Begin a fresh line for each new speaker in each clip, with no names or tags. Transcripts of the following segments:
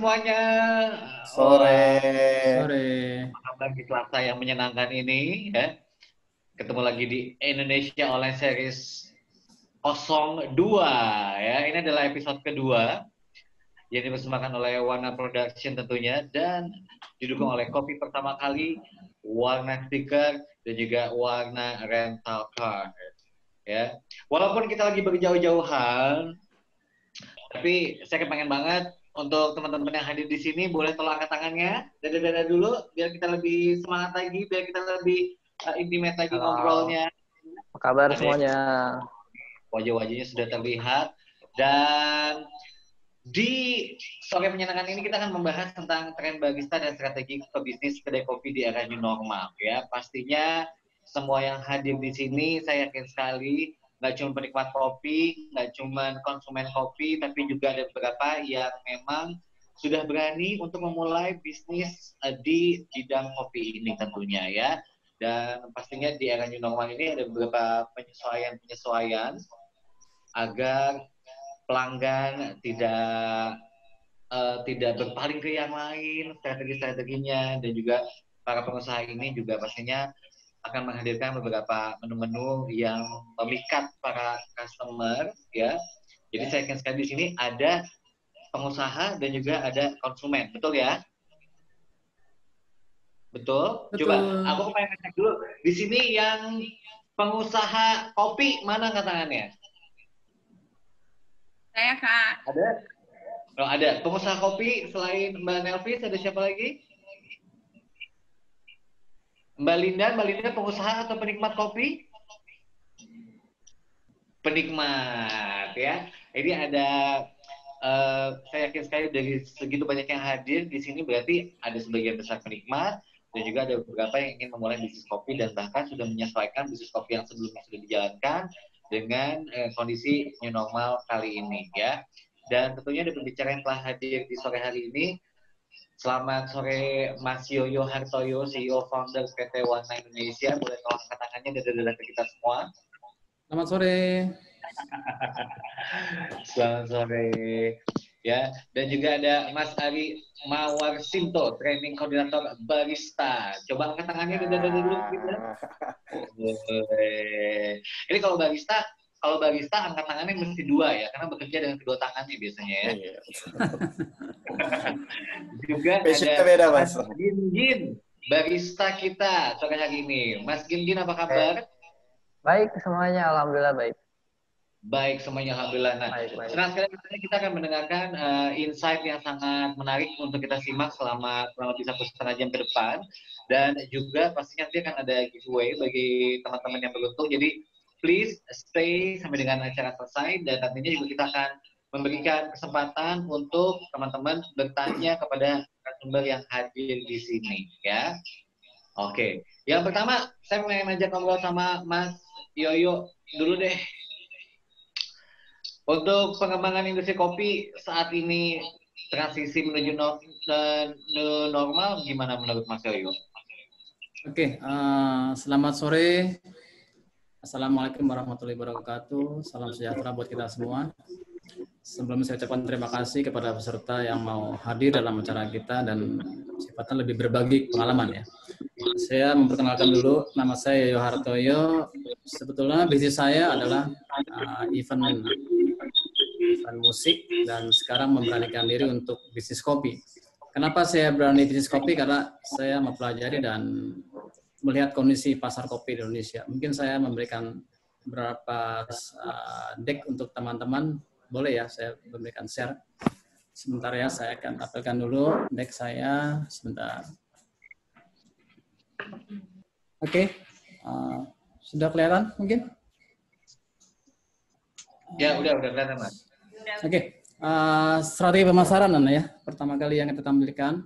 semuanya.
Sore.
Sore.
Apa kabar di Selasa yang menyenangkan ini ya? Ketemu lagi di Indonesia Online Series 02 ya. Ini adalah episode kedua yang dipersembahkan oleh Warna Production tentunya dan didukung oleh kopi pertama kali Warna Stiker dan juga Warna Rental Car ya. Walaupun kita lagi berjauh-jauhan, tapi saya kepengen banget untuk teman-teman yang hadir di sini boleh tolong angkat tangannya, dada-dada dulu biar kita lebih semangat lagi, biar kita lebih intimate lagi ngobrolnya.
Apa kabar
Ada
semuanya?
wajah-wajahnya sudah terlihat dan di sore menyenangkan ini kita akan membahas tentang tren barista dan strategi pebisnis kedai kopi di era new normal ya. Pastinya semua yang hadir di sini saya yakin sekali nggak cuma penikmat kopi, nggak cuma konsumen kopi, tapi juga ada beberapa yang memang sudah berani untuk memulai bisnis di bidang kopi ini tentunya ya. Dan pastinya di era new normal ini ada beberapa penyesuaian-penyesuaian agar pelanggan tidak berpaling ke yang lain, strategi-strateginya, dan juga para pengusaha ini juga pastinya akan menghadirkan beberapa menu-menu yang memikat para customer ya. Jadi saya yakin sekali di sini ada pengusaha dan juga ada konsumen, betul ya? Betul? Coba aku pengen cek dulu di sini yang pengusaha kopi mana angkat tangannya?
Saya Kak.
Ada? Oh, ada. Pengusaha kopi selain Mbak Nelvis ada siapa lagi? Mbak Linda pengusaha atau penikmat kopi? Penikmat ya. Ini ada saya yakin sekali dari segitu banyak yang hadir di sini berarti ada sebagian besar penikmat dan juga ada beberapa yang ingin memulai bisnis kopi dan bahkan sudah menyesuaikan bisnis kopi yang sebelumnya sudah dijalankan dengan kondisi new normal kali ini ya. Dan tentunya ada pembicara yang telah hadir di sore hari ini. Selamat sore Mas Yoyo Hartoyo, CEO founder PT Warna Indonesia. Boleh tolong angkat tangannya dan ke kita semua.
Selamat sore.
Selamat sore. Ya, dan juga ada Mas Ari Mawarsinto, training koordinator barista. Coba angkat tangannya dan dulu gitu. Ini kalau barista angkat tangannya mesti dua ya, karena bekerja dengan kedua tangannya biasanya ya. Juga ada
beda, Mas.
Gin, barista kita sore hari ini. Mas Gin, apa kabar?
Baik semuanya, alhamdulillah baik.
Baik semuanya, alhamdulillah. Nah, senang sekali kita akan mendengarkan insight yang sangat menarik untuk kita simak selama lebih 1,5 jam ke depan. Dan juga pastinya nanti akan ada giveaway bagi teman-teman yang beruntung. Jadi please stay sampai dengan acara selesai dan nantinya juga kita akan memberikan kesempatan untuk teman-teman bertanya kepada narasumber yang hadir di sini ya. Oke, yang pertama saya mau ngajak ngobrol sama Mas Yoyo dulu deh. Untuk pengembangan industri kopi saat ini transisi menuju normal gimana menurut Mas Yoyo?
Oke, selamat sore. Assalamualaikum warahmatullahi wabarakatuh. Salam sejahtera buat kita semua. Sebelumnya saya ucapkan terima kasih kepada peserta yang mau hadir dalam acara kita dan sifatnya lebih berbagi pengalaman ya. Saya memperkenalkan dulu, nama saya Yoyo Hartoyo. Sebetulnya bisnis saya adalah event musik dan sekarang memberanikan diri untuk bisnis kopi. Kenapa saya berani bisnis kopi? Karena saya mempelajari dan melihat kondisi pasar kopi di Indonesia. Mungkin saya memberikan beberapa deck untuk teman-teman. Boleh ya, saya memberikan share. Sebentar ya, saya akan tampilkan dulu deck saya. Sebentar. Oke, sudah kelihatan mungkin?
Ya, udah kelihatan, Mas.
Oke, strategi pemasaran ya. Pertama kali yang kita tampilkan.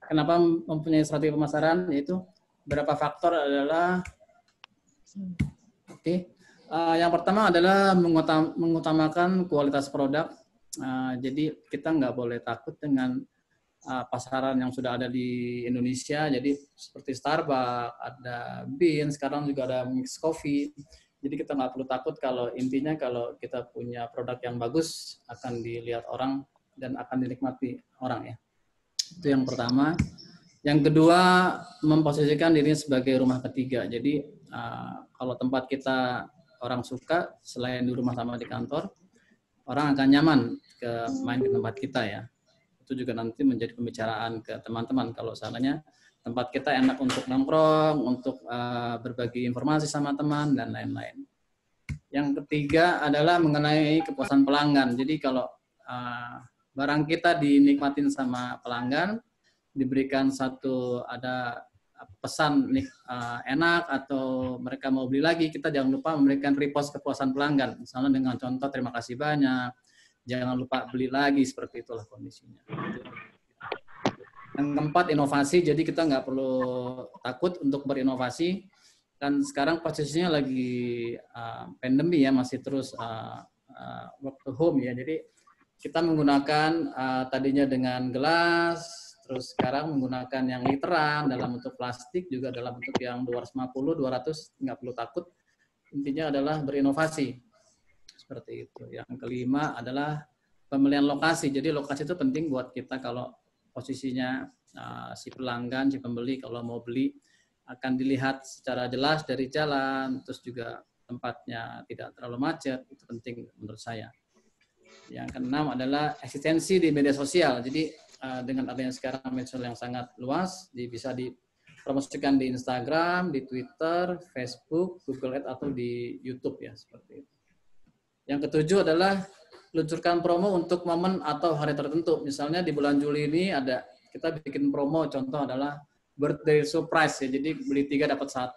Kenapa mempunyai strategi pemasaran? Yaitu beberapa faktor adalah yang pertama adalah mengutamakan kualitas produk. Jadi kita nggak boleh takut dengan pasaran yang sudah ada di Indonesia. Jadi seperti Starbucks, ada Bean, sekarang juga ada Mix Coffee. Jadi kita nggak perlu takut kalau intinya kalau kita punya produk yang bagus akan dilihat orang dan akan dinikmati orang ya. Itu yang pertama. Yang kedua, memposisikan dirinya sebagai rumah ketiga. Jadi kalau tempat kita orang suka, selain di rumah sama di kantor, orang akan nyaman main ke tempat kita ya. Itu juga nanti menjadi pembicaraan ke teman-teman kalau seandainya tempat kita enak untuk nongkrong, untuk berbagi informasi sama teman dan lain-lain. Yang ketiga adalah mengenai kepuasan pelanggan. Jadi kalau barang kita dinikmatin sama pelanggan, diberikan ada pesan enak atau mereka mau beli lagi, kita jangan lupa memberikan repost kepuasan pelanggan. Misalnya dengan contoh terima kasih banyak, jangan lupa beli lagi, seperti itulah kondisinya. Yang keempat, inovasi. Jadi kita nggak perlu takut untuk berinovasi. Kan sekarang posisinya lagi pandemi ya, masih terus work to home ya. Jadi kita menggunakan tadinya dengan gelas, terus sekarang menggunakan yang literan dalam bentuk plastik, juga dalam bentuk yang 250, 200, nggak perlu takut. Intinya adalah berinovasi. Seperti itu. Yang kelima adalah pemilihan lokasi. Jadi lokasi itu penting buat kita kalau posisinya si pelanggan, si pembeli kalau mau beli akan dilihat secara jelas dari jalan, terus juga tempatnya tidak terlalu macet, itu penting menurut saya. Yang keenam adalah eksistensi di media sosial. Jadi dengan adanya sekarang media sosial yang sangat luas, bisa dipromosikan di Instagram, di Twitter, Facebook, Google Ads, atau di YouTube ya, seperti itu. Yang ketujuh adalah luncurkan promo untuk momen atau hari tertentu. Misalnya di bulan Juli ini kita bikin promo, contoh adalah birthday surprise ya. Jadi beli 3 dapat 1.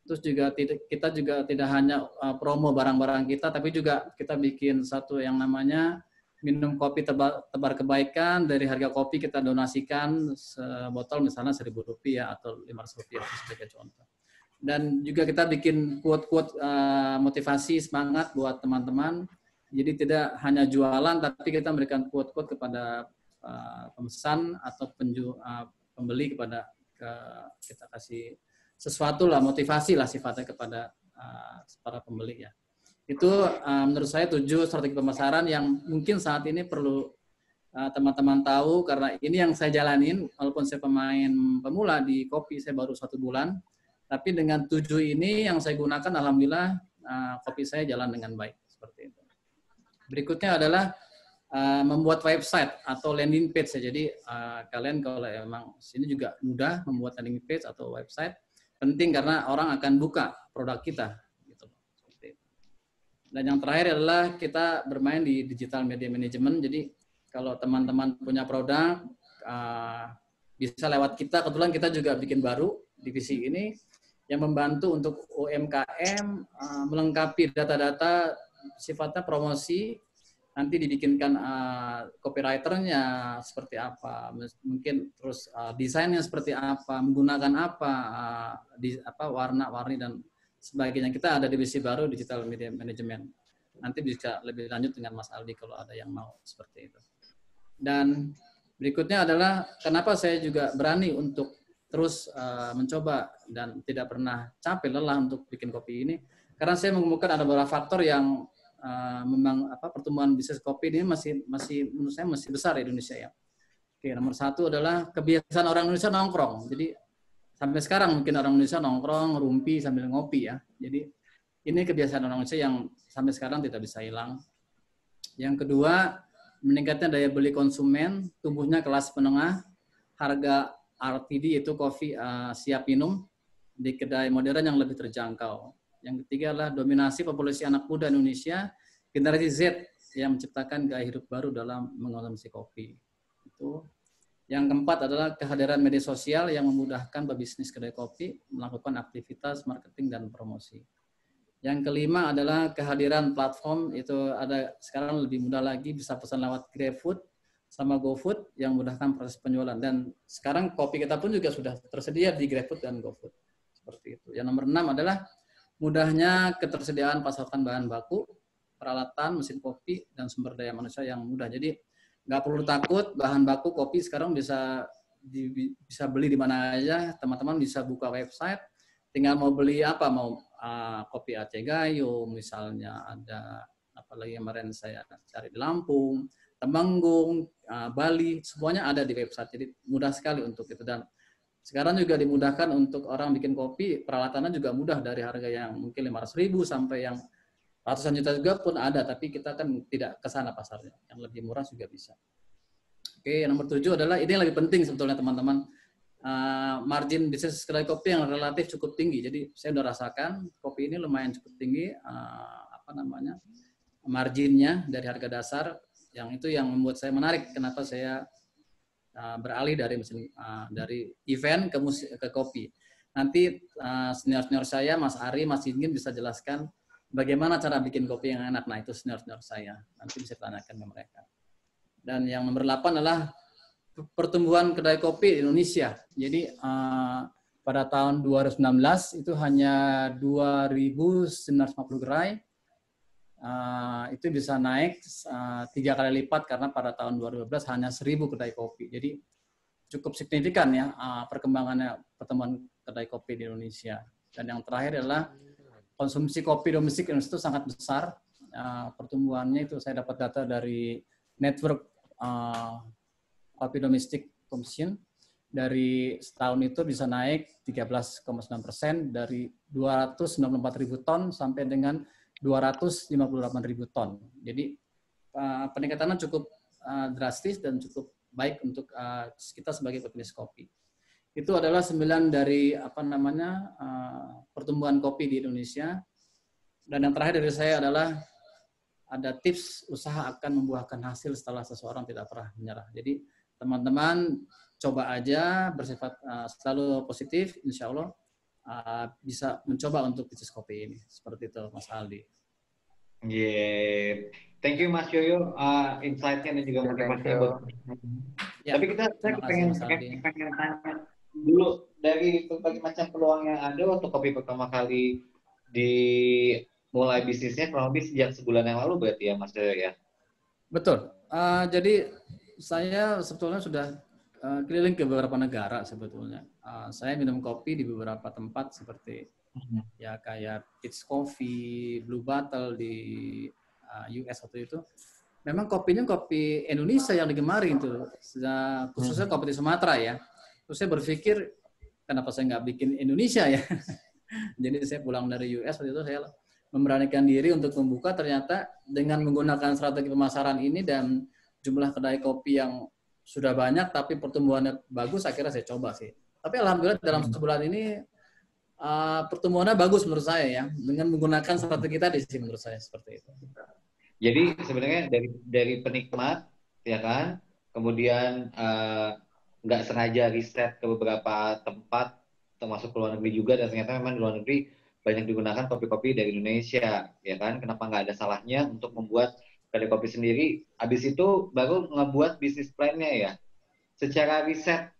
Terus juga kita juga tidak hanya promo barang-barang kita, tapi juga kita bikin satu yang namanya minum kopi tebar kebaikan. Dari harga kopi kita donasikan sebotol misalnya Rp1.000 atau Rp500 sebagai contoh. Dan juga kita bikin quote-quote motivasi semangat buat teman-teman. Jadi tidak hanya jualan, tapi kita memberikan quote-quote kepada pemesan atau pembeli kepada kita kasih sesuatu lah, motivasi lah sifatnya kepada para pembeli ya. Itu menurut saya 7 strategi pemasaran yang mungkin saat ini perlu teman-teman tahu, karena ini yang saya jalanin, walaupun saya pemain pemula di kopi, saya baru 1 bulan, tapi dengan 7 ini yang saya gunakan, alhamdulillah kopi saya jalan dengan baik, seperti itu. Berikutnya adalah membuat website atau landing page ya. Jadi kalian kalau emang sini juga mudah membuat landing page atau website, penting karena orang akan buka produk kita. Dan yang terakhir adalah kita bermain di digital media management. Jadi kalau teman-teman punya produk, bisa lewat kita. Kebetulan kita juga bikin baru divisi ini yang membantu untuk UMKM melengkapi data-data sifatnya promosi. Nanti dibikinkan copywriternya seperti apa, mungkin terus desainnya seperti apa, menggunakan apa, warna-warni dan sebagainya. Kita ada divisi baru digital media management. Nanti bisa lebih lanjut dengan Mas Aldi kalau ada yang mau seperti itu. Dan berikutnya adalah kenapa saya juga berani untuk terus mencoba dan tidak pernah capek lelah untuk bikin kopi ini. Karena saya menemukan ada beberapa faktor yang memang pertumbuhan bisnis kopi ini masih menurut saya masih besar di Indonesia ya. Oke, nomor 1 adalah kebiasaan orang Indonesia nongkrong. Jadi sampai sekarang mungkin orang Indonesia nongkrong, rumpi sambil ngopi ya. Jadi ini kebiasaan orang Indonesia yang sampai sekarang tidak bisa hilang. Yang kedua, meningkatnya daya beli konsumen, tumbuhnya kelas menengah, harga RTD itu kopi siap minum di kedai modern yang lebih terjangkau. Yang ketiga adalah dominasi populasi anak muda Indonesia, generasi Z yang menciptakan gaya hidup baru dalam mengonsumsi kopi. Itu. Yang keempat adalah kehadiran media sosial yang memudahkan pebisnis kedai kopi melakukan aktivitas marketing dan promosi. Yang kelima adalah kehadiran platform, itu ada sekarang lebih mudah lagi, bisa pesan lewat GrabFood sama GoFood yang memudahkan proses penjualan. Dan sekarang kopi kita pun juga sudah tersedia di GrabFood dan GoFood. Seperti itu. Yang nomor 6 adalah mudahnya ketersediaan pasokan bahan baku, peralatan, mesin kopi, dan sumber daya manusia yang mudah. Jadi nggak perlu takut, bahan baku kopi sekarang bisa beli di mana aja. Teman-teman bisa buka website, tinggal mau beli apa, mau kopi Aceh Gayo, misalnya ada apalagi kemarin saya cari di Lampung, Temanggung, Bali, semuanya ada di website. Jadi mudah sekali untuk itu. Dan sekarang juga dimudahkan untuk orang bikin kopi, peralatannya juga mudah dari harga yang mungkin 500.000 sampai yang ratusan juta juga pun ada, tapi kita kan tidak ke sana pasarnya. Yang lebih murah juga bisa. Oke, yang nomor 7 adalah ini yang lebih penting sebetulnya teman-teman. Margin bisnis kedai kopi yang relatif cukup tinggi. Jadi saya sudah rasakan kopi ini lumayan cukup tinggi marginnya dari harga dasar, yang itu yang membuat saya menarik kenapa saya beralih dari event ke kopi. Nanti senior-senior saya, Mas Ari, Mas Ingin bisa jelaskan bagaimana cara bikin kopi yang enak. Nah, itu senior-senior saya. Nanti bisa ditanyakan ke mereka. Dan yang nomor 8 adalah pertumbuhan kedai kopi di Indonesia. Jadi pada tahun 2019 itu hanya 2.950 gerai. Itu bisa naik 3 kali lipat karena pada tahun 2012 hanya 1.000 kedai kopi. Jadi cukup signifikan ya perkembangannya pertumbuhan kedai kopi di Indonesia. Dan yang terakhir adalah konsumsi kopi domestik Indonesia itu sangat besar. Pertumbuhannya itu saya dapat data dari Network Kopi Domestic Commission. Dari setahun itu bisa naik 13,9% dari 294.000 ton sampai dengan 258.000 ton. Jadi peningkatannya cukup drastis dan cukup baik untuk kita sebagai pebisnis kopi. Itu adalah 9 dari pertumbuhan kopi di Indonesia. Dan yang terakhir dari saya adalah ada tips usaha akan membuahkan hasil setelah seseorang tidak pernah menyerah. Jadi teman-teman coba aja, bersifat selalu positif, insya Allah bisa mencoba untuk bisnis kopi ini. Seperti itu, Mas Aldi.
Yeah. Thank you, Mas Yoyo, insight-nya dan juga motivasinya buat.
Ya,
tapi saya pengen tanya dulu dari berbagai macam peluang yang ada waktu kopi pertama kali dimulai bisnisnya kurang lebih sejak sebulan yang lalu berarti ya, Mas Yoyo ya?
Betul. Jadi saya sebetulnya sudah keliling ke beberapa negara sebetulnya. Saya minum kopi di beberapa tempat seperti ya kayak Peet's Coffee, Blue Bottle di US waktu itu. Memang kopinya kopi Indonesia yang digemari itu, khususnya kopi di Sumatera ya. Terus saya berpikir kenapa saya nggak bikin Indonesia ya. Jadi saya pulang dari US waktu itu saya memberanikan diri untuk membuka, ternyata dengan menggunakan strategi pemasaran ini dan jumlah kedai kopi yang sudah banyak tapi pertumbuhannya bagus, akhirnya saya coba sih. Tapi alhamdulillah dalam sebulan ini pertumbuhannya bagus menurut saya ya, dengan menggunakan strategi tadi sih menurut saya seperti itu.
Jadi sebenarnya dari penikmat ya kan, kemudian nggak sengaja riset ke beberapa tempat termasuk luar negeri juga, dan ternyata memang di luar negeri banyak digunakan kopi-kopi dari Indonesia ya kan, kenapa nggak ada salahnya untuk membuat kedai kopi sendiri. Habis itu baru ngebuat bisnis plan-nya ya. Secara riset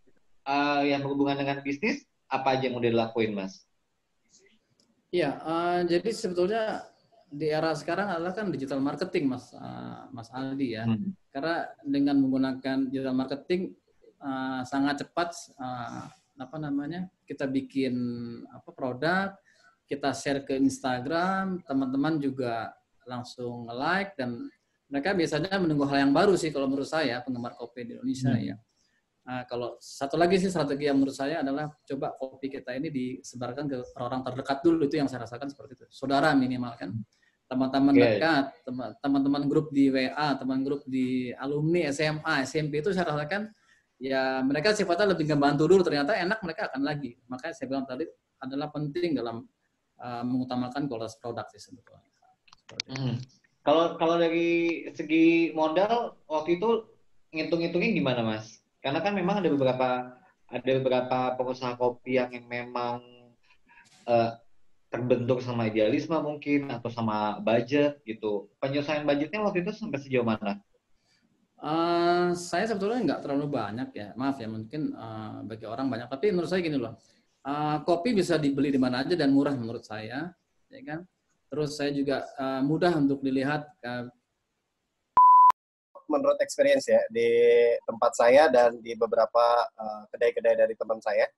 yang berhubungan dengan bisnis, apa aja yang udah dilakuin, Mas?
Iya, jadi sebetulnya di era sekarang adalah kan digital marketing, Mas Aldi ya. Karena dengan menggunakan digital marketing sangat cepat kita bikin produk, kita share ke Instagram, teman-teman juga langsung like, dan mereka biasanya menunggu hal yang baru sih kalau menurut saya penggemar kopi di Indonesia ya. Kalau satu lagi sih strategi yang menurut saya adalah coba kopi kita ini disebarkan ke orang terdekat dulu, itu yang saya rasakan seperti itu. Saudara minimal kan, teman-teman dekat, teman-teman grup di WA, teman grup di alumni SMA, SMP, itu saya rasakan ya mereka sifatnya lebih ngebantu dulu, ternyata enak mereka akan lagi. Makanya saya bilang tadi adalah penting dalam mengutamakan kualitas produk sih sebetulnya.
Kalau dari segi modal waktu itu ngitung-ngitungnya gimana, Mas? Karena kan memang ada beberapa pengusaha kopi yang memang terbentuk sama idealisme mungkin atau sama budget gitu. Penyelesaian budgetnya waktu itu sampai sejauh mana?
Saya sebetulnya nggak terlalu banyak ya, maaf ya, mungkin bagi orang banyak. Tapi menurut saya gini loh, kopi bisa dibeli di mana aja dan murah menurut saya, ya kan. Terus saya juga mudah untuk dilihat.
Menurut experience ya di tempat saya dan di beberapa kedai-kedai dari teman saya,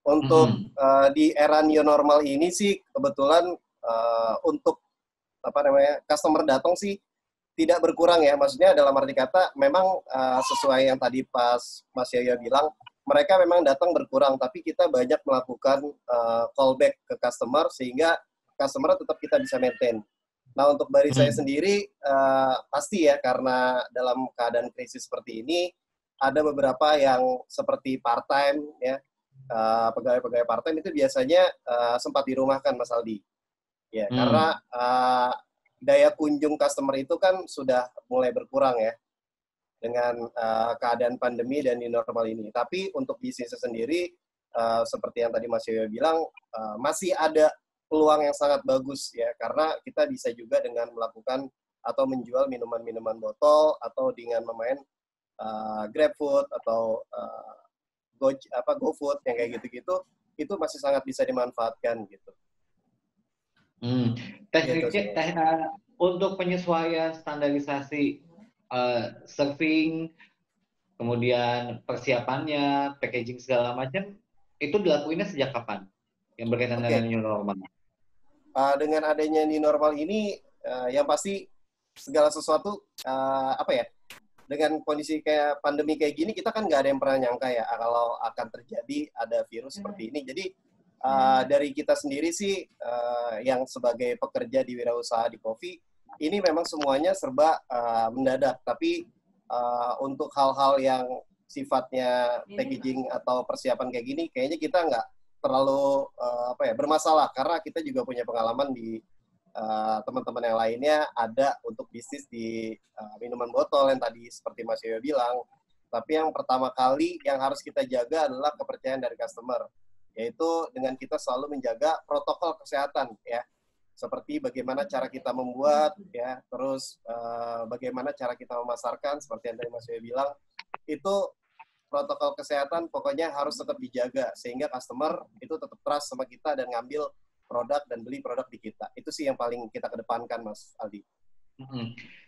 untuk di era new normal ini sih kebetulan untuk customer datang sih tidak berkurang ya, maksudnya dalam arti kata memang sesuai yang tadi pas Mas Yoyo bilang, mereka memang datang berkurang, tapi kita banyak melakukan callback ke customer sehingga customer tetap kita bisa maintain. Nah untuk dari saya sendiri pasti ya, karena dalam keadaan krisis seperti ini ada beberapa yang seperti part time ya, pegawai-pegawai part time itu biasanya sempat dirumahkan Mas Aldi. Ya, karena daya kunjung customer itu kan sudah mulai berkurang ya dengan keadaan pandemi dan new normal ini. Tapi untuk bisnisnya sendiri, seperti yang tadi Mas Yoyo bilang, masih ada peluang yang sangat bagus ya, karena kita bisa juga dengan melakukan atau menjual minuman-minuman botol atau dengan memain GrabFood atau GoFood yang kayak gitu-gitu, itu masih sangat bisa dimanfaatkan gitu.
Tekniknya untuk penyesuaian standarisasi serving, kemudian persiapannya, packaging segala macam, itu dilakuinnya sejak kapan? Yang berkaitan dengan new normal.
Dengan adanya new normal ini, yang pasti segala sesuatu dengan kondisi kayak pandemi kayak gini, kita kan nggak ada yang pernah nyangka ya kalau akan terjadi ada virus seperti ini. Jadi dari kita sendiri sih yang sebagai pekerja di wirausaha di Coffee ini memang semuanya serba mendadak, tapi untuk hal-hal yang sifatnya packaging atau persiapan kayak gini kayaknya kita nggak terlalu bermasalah, karena kita juga punya pengalaman di teman-teman yang lainnya ada untuk bisnis di minuman botol yang tadi seperti Mas Yoyo bilang. Tapi yang pertama kali yang harus kita jaga adalah kepercayaan dari customer, yaitu dengan kita selalu menjaga protokol kesehatan ya, seperti bagaimana cara kita membuat ya, terus bagaimana cara kita memasarkan seperti yang tadi Mas Yoyo bilang, itu protokol kesehatan pokoknya harus tetap dijaga sehingga customer itu tetap trust sama kita dan ngambil produk dan beli produk di kita. Itu sih yang paling kita kedepankan, Mas Aldi.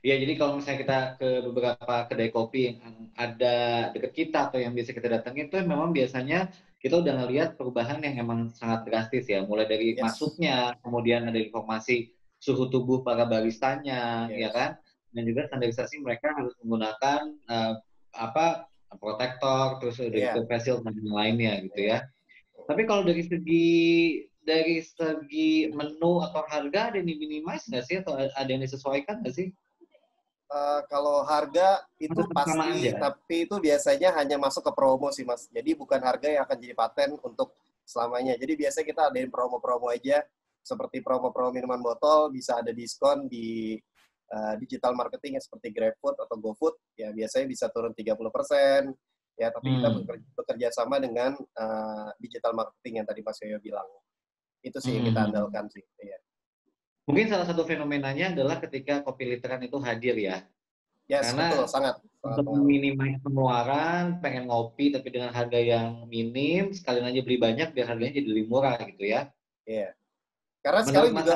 Ya, jadi kalau misalnya kita ke beberapa kedai kopi yang ada dekat kita atau yang biasa kita datangin, itu memang biasanya kita udah ngelihat perubahan yang emang sangat drastis ya, mulai dari masuknya, kemudian ada informasi suhu tubuh para baristanya, ya kan, dan juga standarisasi mereka harus menggunakan protektor, terus udah gitu facial dan yang lainnya gitu ya. Tapi kalau dari segi menu atau harga ada yang diminimize nggak sih, atau ada yang disesuaikan nggak sih?
Kalau harga itu pasti, tapi itu biasanya hanya masuk ke promo sih Mas. Jadi bukan harga yang akan jadi paten untuk selamanya. Jadi biasanya kita adain promo-promo aja, seperti promo-promo minuman botol, bisa ada diskon di digital marketing seperti GrabFood atau GoFood, ya biasanya bisa turun 30%. Ya, tapi kita bekerja sama dengan digital marketing yang tadi Mas Yoyo bilang. Itu sih yang kita andalkan sih. Ya.
Mungkin salah satu fenomenanya adalah ketika kopi literan itu hadir ya. Karena
betul, sangat
untuk meminimalisir pengeluaran, pengen ngopi tapi dengan harga yang minim, sekalian aja beli banyak biar harganya jadi lebih murah gitu ya.
Iya. Karena sekarang juga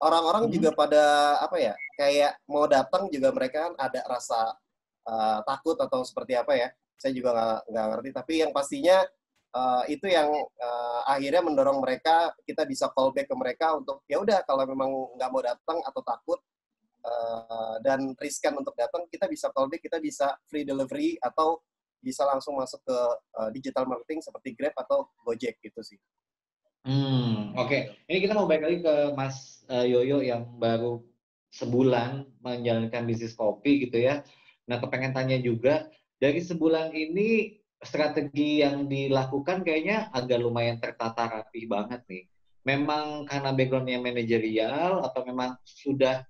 orang-orang juga pada kayak mau datang juga mereka kan ada rasa takut atau seperti apa ya. Saya juga nggak ngerti, tapi yang pastinya itu yang akhirnya mendorong mereka, kita bisa callback ke mereka untuk ya udah kalau memang nggak mau datang atau takut dan riskan untuk datang, kita bisa callback, kita bisa free delivery atau bisa langsung masuk ke digital marketing seperti Grab atau Gojek gitu sih.
Oke. Ini kita mau balik lagi ke Mas Yoyo yang baru sebulan menjalankan bisnis kopi gitu ya. Nah, kepengen tanya juga, dari sebulan ini strategi yang dilakukan kayaknya agak lumayan tertata rapi banget nih. Memang karena background-nya manajerial atau memang sudah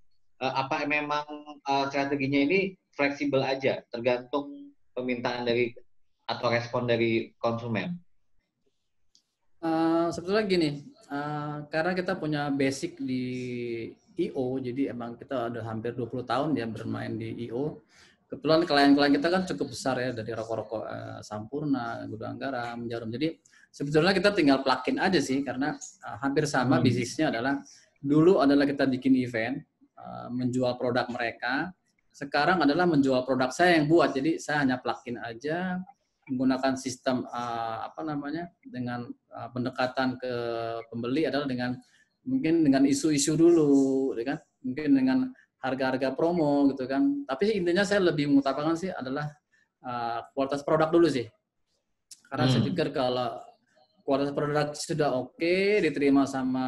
strateginya ini fleksibel aja, tergantung permintaan dari atau respon dari konsumen?
Sebetulnya gini, karena kita punya basic di I.O., jadi emang kita udah hampir 20 tahun ya bermain di I.O. Kebetulan klien-klien kita kan cukup besar ya, dari rokok-rokok Sampurna, Gudang Garam, Jarum. Jadi sebetulnya kita tinggal plug-in aja sih, karena hampir sama bisnisnya adalah, dulu adalah kita bikin event, menjual produk mereka. Sekarang adalah menjual produk saya yang buat, jadi saya hanya plug-in aja, menggunakan sistem dengan pendekatan ke pembeli adalah dengan mungkin dengan isu-isu dulu, kan? Mungkin dengan harga-harga promo gitu kan. Tapi intinya saya lebih mengutamakan sih adalah kualitas produk dulu sih. Karena saya pikir kalau kualitas produk sudah oke, diterima sama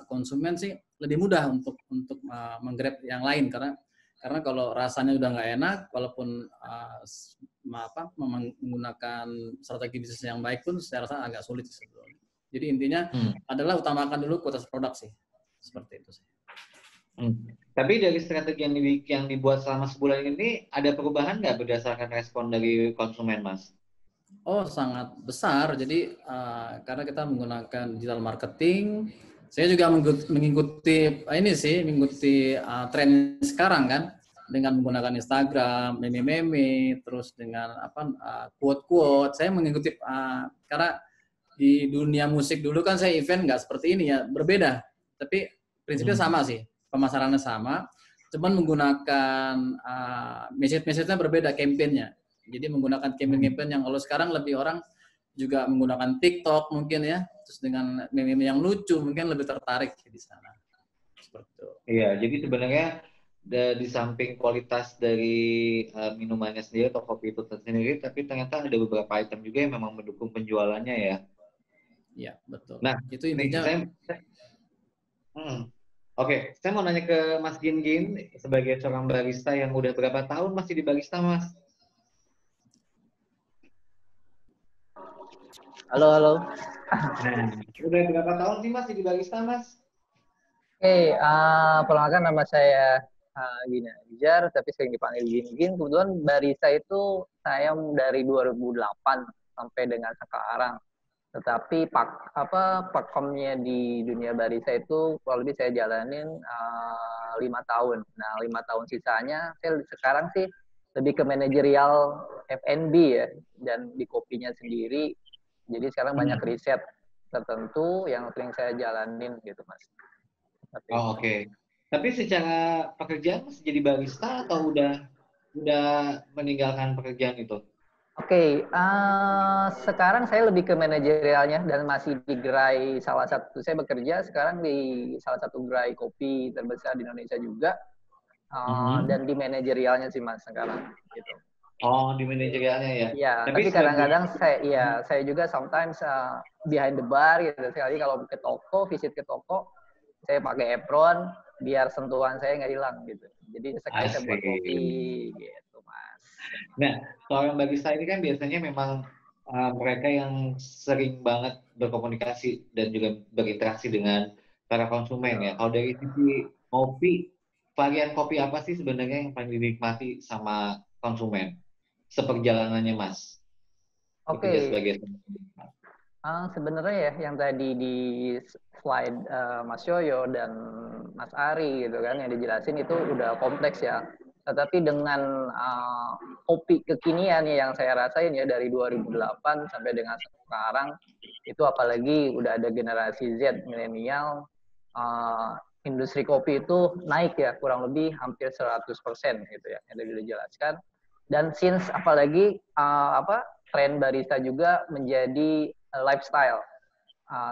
konsumen sih lebih mudah untuk menggrab yang lain, karena kalau rasanya udah nggak enak, walaupun menggunakan strategi bisnis yang baik pun saya rasa agak sulit sebetulnya. Jadi intinya adalah utamakan dulu kualitas produk sih, seperti itu sih.
Tapi dari strategi yang dibuat selama sebulan ini ada perubahan nggak berdasarkan respon dari konsumen, Mas?
Oh, sangat besar. Jadi karena kita menggunakan digital marketing, saya juga mengikuti tren sekarang kan, dengan menggunakan Instagram, meme-meme, terus dengan quote-quote. Saya mengikuti karena di dunia musik dulu kan saya event nggak seperti ini ya, berbeda. Tapi prinsipnya sama sih, pemasarannya sama, cuman menggunakan message-nya berbeda, campaign-nya. Jadi menggunakan campaign yang kalau sekarang lebih orang juga menggunakan TikTok mungkin ya, terus dengan meme yang lucu mungkin lebih tertarik di sana. Seperti itu.
Iya, jadi sebenarnya di samping kualitas dari minumannya sendiri atau kopi itu sendiri, tapi ternyata ada beberapa item juga yang memang mendukung penjualannya ya.
Iya, betul.
Nah,
itu intinya.
Oke, saya mau nanya ke Mas Gin sebagai seorang barista yang udah berapa tahun masih di barista, Mas?
Halo.
Udah berapa tahun sih Mas di barista, Mas?
Oke, perkenalkan nama saya Gina Rizar, tapi sering dipanggil Gin. Kebetulan barista itu saya dari 2008 sampai dengan sekarang. Tetapi pakomnya di dunia barista itu kurang lebih saya jalanin 5 tahun. Nah, 5 tahun sisanya saya sekarang sih lebih ke manajerial F&B ya, dan di kopinya sendiri. Jadi sekarang banyak riset tertentu yang sering saya jalanin gitu, Mas.
Oke. Tapi secara pekerjaan masih jadi barista atau udah meninggalkan pekerjaan itu?
Oke, sekarang saya lebih ke manajerialnya dan masih di gerai salah satu. Saya bekerja sekarang di salah satu gerai kopi terbesar di Indonesia juga, dan di manajerialnya sih Mas sekarang. Gitu.
Oh, di manajerialnya ya?
Iya, tapi kadang-kadang saya juga sometimes behind the bar gitu. Sekali kalau ke toko, visit ke toko, saya pakai apron biar sentuhan saya nggak hilang gitu. Jadi sekali saya buat kopi gitu, Mas.
Nah, seorang barista ini kan biasanya memang mereka yang sering banget berkomunikasi dan juga berinteraksi dengan para konsumen ya. Kalau dari sisi kopi, varian kopi apa sih sebenarnya yang paling dinikmati sama konsumen? Seperjalanannya Mas.
Oke. Sebenarnya ya yang tadi di slide Mas Yoyo dan Mas Ari gitu kan yang dijelasin itu udah kompleks ya. Tetapi dengan kopi kekinian yang saya rasain ya dari 2008 sampai dengan sekarang, itu apalagi udah ada generasi Z milenial, industri kopi itu naik ya kurang lebih hampir 100% gitu ya yang tadi dijelaskan. Dan since apalagi tren barista juga menjadi lifestyle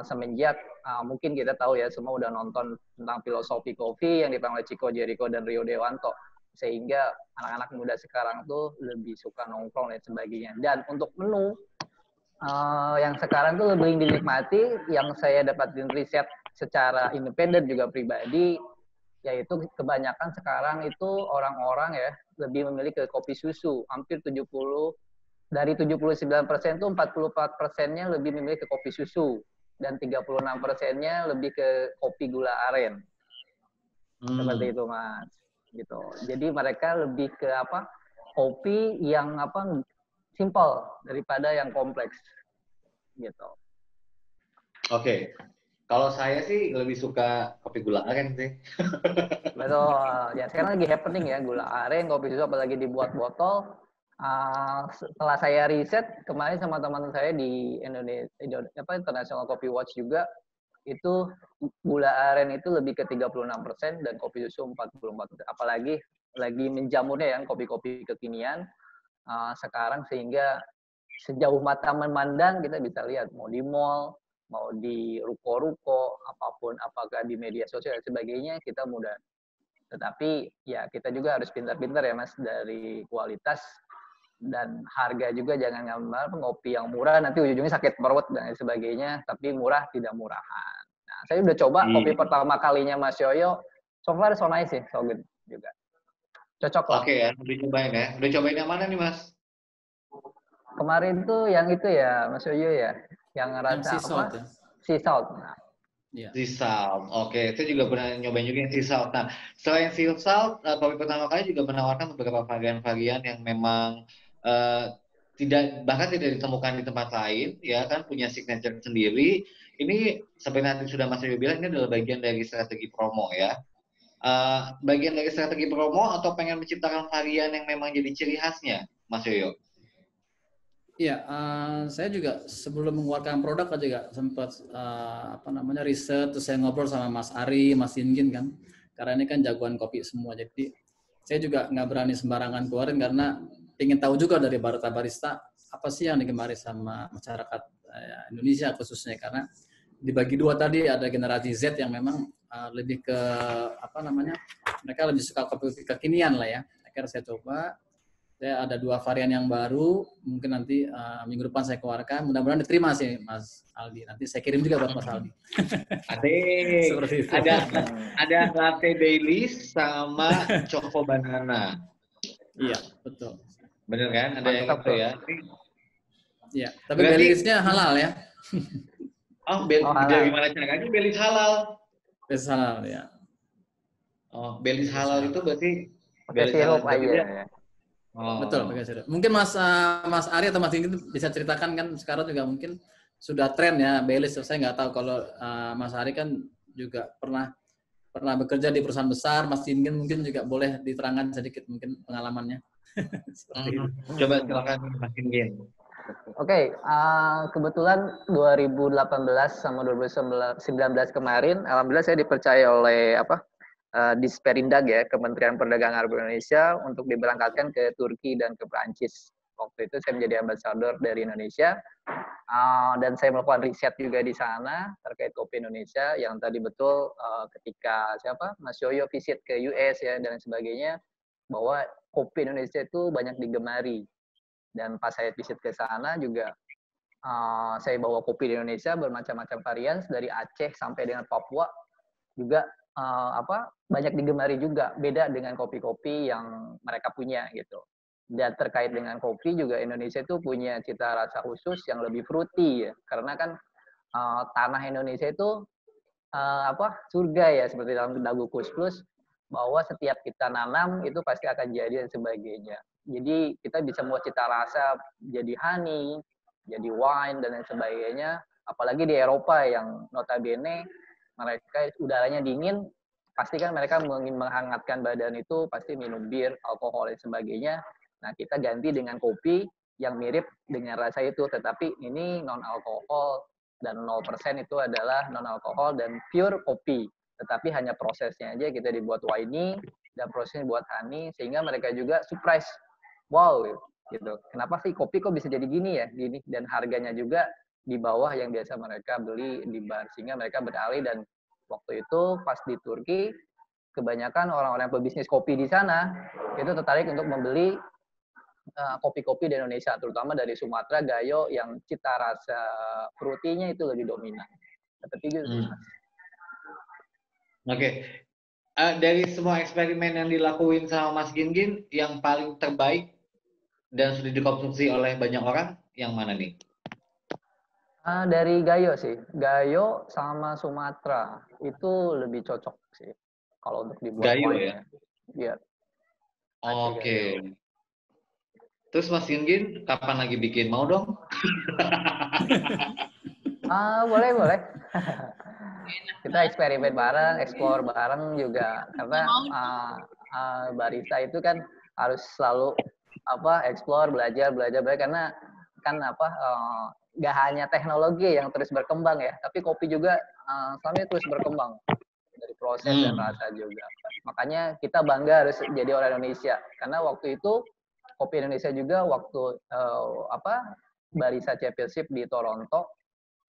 semenjak mungkin kita tahu ya semua udah nonton tentang filosofi kopi yang dipanggil Chico Jericho dan Rio Dewanto, sehingga anak-anak muda sekarang tuh lebih suka nongkrong dan sebagainya. Dan untuk menu yang sekarang tuh lebih dinikmati, yang saya dapatin riset secara independen juga pribadi, yaitu kebanyakan sekarang itu orang-orang ya lebih memilih ke kopi susu. Hampir dari 79% itu 44%-nya lebih memilih ke kopi susu dan 36%-nya lebih ke kopi gula aren. Seperti itu, Mas. Gitu. Jadi mereka lebih ke kopi yang simple daripada yang kompleks. Gitu.
Oke. Kalau saya sih lebih suka kopi gula aren sih.
Betul. Ya sekarang lagi happening ya gula aren, kopi susu apalagi dibuat botol. Setelah saya riset kemarin sama teman saya di Indonesia International Coffee Watch juga, itu gula aren itu lebih ke 36% dan kopi susu 44%. Apalagi lagi menjamurnya ya kopi-kopi kekinian sekarang, sehingga sejauh mata memandang kita bisa lihat mau di mall, mau di ruko-ruko, apapun, apakah di media sosial dan sebagainya, kita mudah Tetapi ya kita juga harus pintar-pintar ya Mas, dari kualitas dan harga juga, jangan ngambil ngopi yang murah nanti ujung-ujungnya sakit perut dan sebagainya, tapi murah tidak murahan. Nah, saya udah coba kopi pertama kalinya Mas Yoyo, so far so nice sih, so good juga. Cocok lah.
Oke ya, udah cobain ya. Udah cobain yang mana nih Mas?
Kemarin tuh yang itu ya Mas Yoyo ya, yang rasa
sea salt,
apa?
ya?
Sea salt. Nah,
Iya.
Sea salt, oke, itu juga pernah nyobain juga yang sea salt. Nah, selain sea salt, kopi pertama kali juga menawarkan beberapa varian-varian yang memang bahkan tidak ditemukan di tempat lain, ya kan, punya signature sendiri. Ini seperti nanti sudah Mas Yoyo bilang, ini adalah bagian dari strategi promo ya. Bagian dari strategi promo atau pengen menciptakan varian yang memang jadi ciri khasnya, Mas Yoyo?
Iya, saya juga sebelum mengeluarkan produk juga sempat riset, terus saya ngobrol sama Mas Ari, Mas Ingin kan, karena ini kan jagoan kopi semua, jadi saya juga nggak berani sembarangan keluarin karena ingin tahu juga dari barista apa sih yang digemari sama masyarakat Indonesia khususnya, karena dibagi dua tadi, ada generasi Z yang memang lebih ke mereka lebih suka kopi kekinian lah ya. Akhirnya saya coba. Saya ada 2 varian yang baru, mungkin nanti minggu depan saya keluarkan. Mudah-mudahan diterima sih Mas Aldi. Nanti saya kirim juga buat Mas Aldi.
Seperti itu. Ada latte Baileys sama choco banana.
Iya, betul.
Bener kan? Ada yang itu ya.
Iya, tapi Baileysnya halal ya.
Gimana caranya Baileys halal?
Baileys halal ya.
Oh, Baileys halal itu berarti
pakai sirup aja ya.
Oh. Betul, pakai sirup. Mungkin Mas Ari atau Mas Ingin bisa ceritakan, kan sekarang juga mungkin sudah tren ya Baileys. Saya nggak tahu kalau Mas Ari kan juga pernah bekerja di perusahaan besar. Mas Ingin mungkin juga boleh diterangkan sedikit mungkin pengalamannya.
Coba silakan Mas Ingin.
Oke, kebetulan 2018 sama 2019 kemarin, alhamdulillah saya dipercaya oleh Disperindag ya, Kementerian Perdagangan Republik Indonesia, untuk diberangkatkan ke Turki dan ke Prancis. Waktu itu saya menjadi ambasador dari Indonesia, dan saya melakukan riset juga di sana terkait kopi Indonesia, yang tadi betul ketika Mas Yoyo visit ke US ya dan sebagainya, bahwa kopi Indonesia itu banyak digemari. Dan pas saya visit ke sana juga saya bawa kopi di Indonesia bermacam-macam varian, dari Aceh sampai dengan Papua juga banyak digemari juga, beda dengan kopi-kopi yang mereka punya gitu. Dan terkait dengan kopi juga, Indonesia itu punya cita rasa khusus yang lebih fruity ya, karena kan tanah Indonesia itu surga ya, seperti dalam lagu Kus Plus, bahwa setiap kita nanam itu pasti akan jadi dan sebagainya. Jadi kita bisa membuat cita rasa jadi honey, jadi wine dan lain sebagainya. Apalagi di Eropa yang notabene mereka udaranya dingin, pasti kan mereka ingin menghangatkan badan itu, pasti minum bir, alkohol dan sebagainya. Nah, kita ganti dengan kopi yang mirip dengan rasa itu, tetapi ini non alkohol dan 0% itu adalah non alkohol dan pure kopi. Tetapi hanya prosesnya aja kita dibuat winey dan prosesnya buat honey, sehingga mereka juga surprise. Wow, gitu. Kenapa sih kopi kok bisa jadi gini ya? Gini, dan harganya juga di bawah yang biasa mereka beli di bar, sehingga mereka beralih. Dan waktu itu pas di Turki, kebanyakan orang-orang pebisnis kopi di sana itu tertarik untuk membeli kopi-kopi di Indonesia, terutama dari Sumatera, Gayo, yang cita rasa fruity-nya itu lebih dominan. Seperti itu.
Oke. Dari semua eksperimen yang dilakuin sama Mas Gingin, yang paling terbaik dan sudah dikonsumsi oleh banyak orang, yang mana nih?
Dari Gayo sih. Gayo sama Sumatera itu lebih cocok sih kalau untuk dibuat
Gayo
wine
ya?
Iya.
Oke. Terus Mas Gingin kapan lagi bikin? Mau dong?
Boleh. Kita eksperimen bareng, explore bareng juga, karena barista itu kan harus selalu explore, belajar, karena kan nggak hanya teknologi yang terus berkembang ya, tapi kopi juga selama ini terus berkembang dari proses dan rasa juga. Makanya kita bangga harus jadi orang Indonesia, karena waktu itu kopi Indonesia juga waktu Barista Championship di Toronto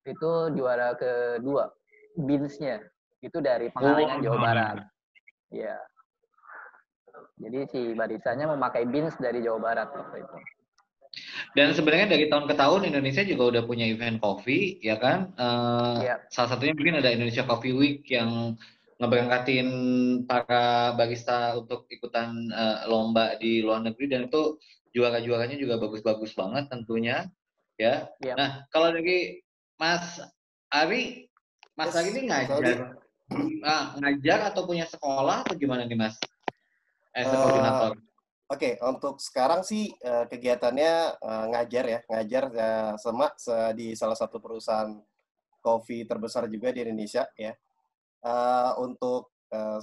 itu juara kedua, beans-nya itu dari Pengalengan, Jawa Barat. Ya. Jadi si barisanya memakai beans dari Jawa Barat waktu itu.
Dan sebenarnya dari tahun ke tahun Indonesia juga udah punya event coffee, ya kan?
Iya.
Salah satunya mungkin ada Indonesia Coffee Week yang ngeberangkatin para barista untuk ikutan lomba di luar negeri, dan itu juara-juaranya juga bagus-bagus banget tentunya, ya.
Iya.
Nah, kalau dari Mas Ari, Mas Ari ini ngajar atau punya sekolah atau gimana nih Mas? Koordinator.
Oke, untuk sekarang sih kegiatannya ngajar di salah satu perusahaan kopi terbesar juga di Indonesia ya. Untuk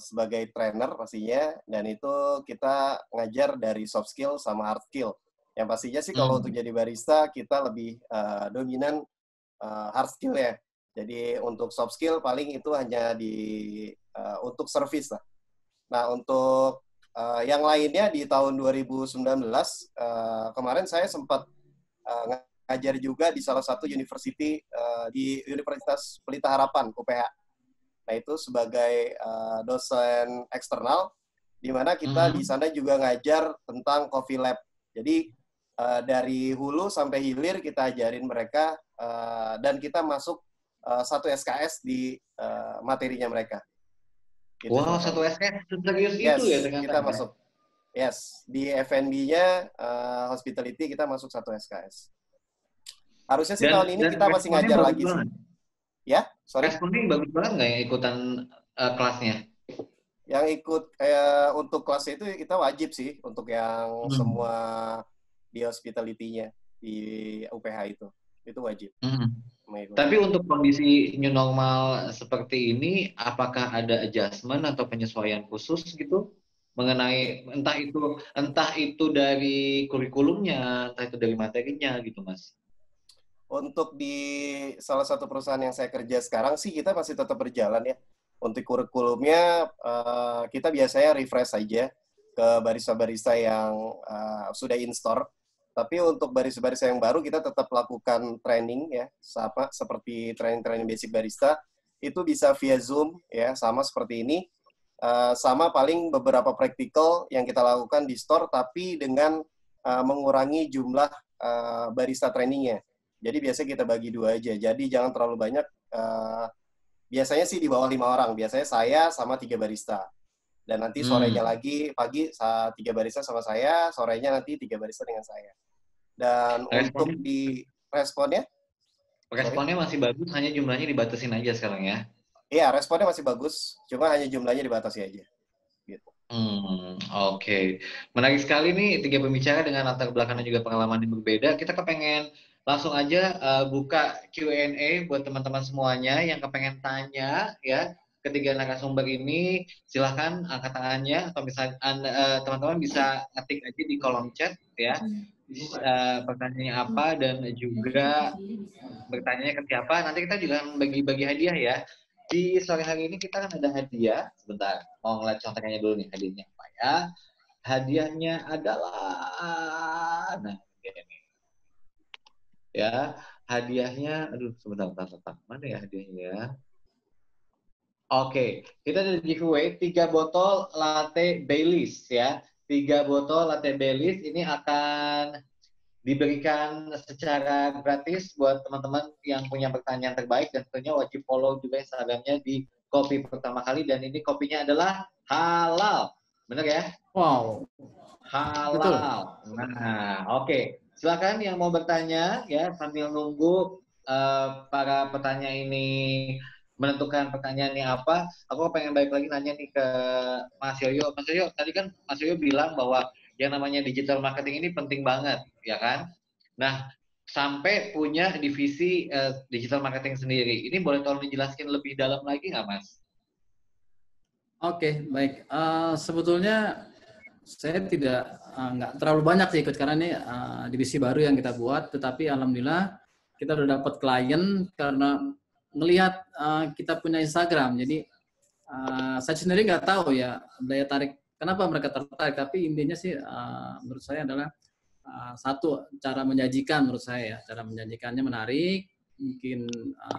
sebagai trainer pastinya, dan itu kita ngajar dari soft skill sama hard skill. Yang pastinya sih kalau untuk jadi barista kita lebih dominan hard skill ya. Jadi untuk soft skill paling itu hanya untuk service lah. Nah, untuk yang lainnya di tahun 2019 kemarin saya sempat ngajar juga di salah satu university di Universitas Pelita Harapan UPH. Nah, itu sebagai dosen eksternal, di mana kita di sana juga ngajar tentang coffee lab. Jadi dari hulu sampai hilir kita ajarin mereka, dan kita masuk satu SKS di materinya mereka.
Gitu, wow, satu SKS serius
yes,
itu ya ternyata.
Kita masuk. Yes, di F&B-nya hospitality kita masuk satu SKS. Harusnya sih tahun ini kita masih ngajar lagi sih. Ya, sorry.
Responnya bagus banget nggak yang ikutan kelasnya?
Yang ikut untuk kelasnya itu kita wajib sih untuk yang semua di hospitality-nya di UPH itu wajib.
Tapi untuk kondisi new normal seperti ini, apakah ada adjustment atau penyesuaian khusus gitu mengenai entah itu dari kurikulumnya, entah itu dari materinya gitu, Mas?
Untuk di salah satu perusahaan yang saya kerja sekarang sih kita masih tetap berjalan ya. Untuk kurikulumnya kita biasanya refresh saja ke barista-barista yang sudah in-store. Tapi untuk barista-barista yang baru kita tetap lakukan training ya, sama seperti training basic barista. Itu bisa via Zoom ya, sama seperti ini. Sama paling beberapa praktikal yang kita lakukan di store, tapi dengan mengurangi jumlah barista trainingnya. Jadi biasanya kita bagi 2 aja. Jadi jangan terlalu banyak. Biasanya sih di bawah 5 orang. Biasanya saya sama 3 barista. Dan nanti sorenya lagi, pagi 3 barista sama saya, sorenya nanti 3 barista dengan saya. Dan untuk di responnya
masih bagus, hanya jumlahnya dibatasin aja sekarang ya.
Iya, responnya masih bagus, cuma hanya jumlahnya dibatasi aja. Gitu.
Oke. Menarik sekali nih 3 pembicara dengan latar belakang dan juga pengalaman yang berbeda. Kita kepengen langsung aja buka Q&A buat teman-teman semuanya yang kepengen tanya ya. Ketiga narasumber ini silahkan angkat tangannya, atau misalnya teman-teman bisa ngetik aja di kolom chat ya. Pertanyaannya apa dan juga bertanya ke siapa. Nanti kita juga bagi-bagi hadiah ya. Di sore hari ini kita kan ada hadiah. Sebentar, mau ngeliat contohnya dulu nih hadiahnya apa ya. Hadiahnya adalah, nah ini ya, hadiahnya, aduh sebentar, mana ya hadiahnya ya. Oke, kita ada giveaway 3 botol latte Baileys ya. 3 botol latte Baileys ini akan diberikan secara gratis buat teman-teman yang punya pertanyaan terbaik, dan tentunya wajib follow juga Instagramnya di Kopi Pertama Kali, dan ini kopinya adalah halal. Bener ya?
Wow.
Halal.
Betul.
Nah, oke. Silakan yang mau bertanya ya, sambil nunggu para petanya ini menentukan pertanyaannya apa. Aku pengen balik lagi nanya nih ke Mas Yoyo. Mas Yoyo, tadi kan Mas Yoyo bilang bahwa yang namanya digital marketing ini penting banget, ya kan? Nah, sampai punya divisi digital marketing sendiri. Ini boleh tolong dijelaskan lebih dalam lagi nggak, Mas?
Oke, baik. Sebetulnya saya nggak terlalu banyak sih ikut, karena ini divisi baru yang kita buat. Tetapi alhamdulillah kita udah dapat klien karena melihat kita punya Instagram. Jadi saya sendiri nggak tahu ya daya tarik kenapa mereka tertarik. Tapi intinya sih menurut saya adalah satu, cara menyajikan menurut saya. Cara menyajikannya menarik. Mungkin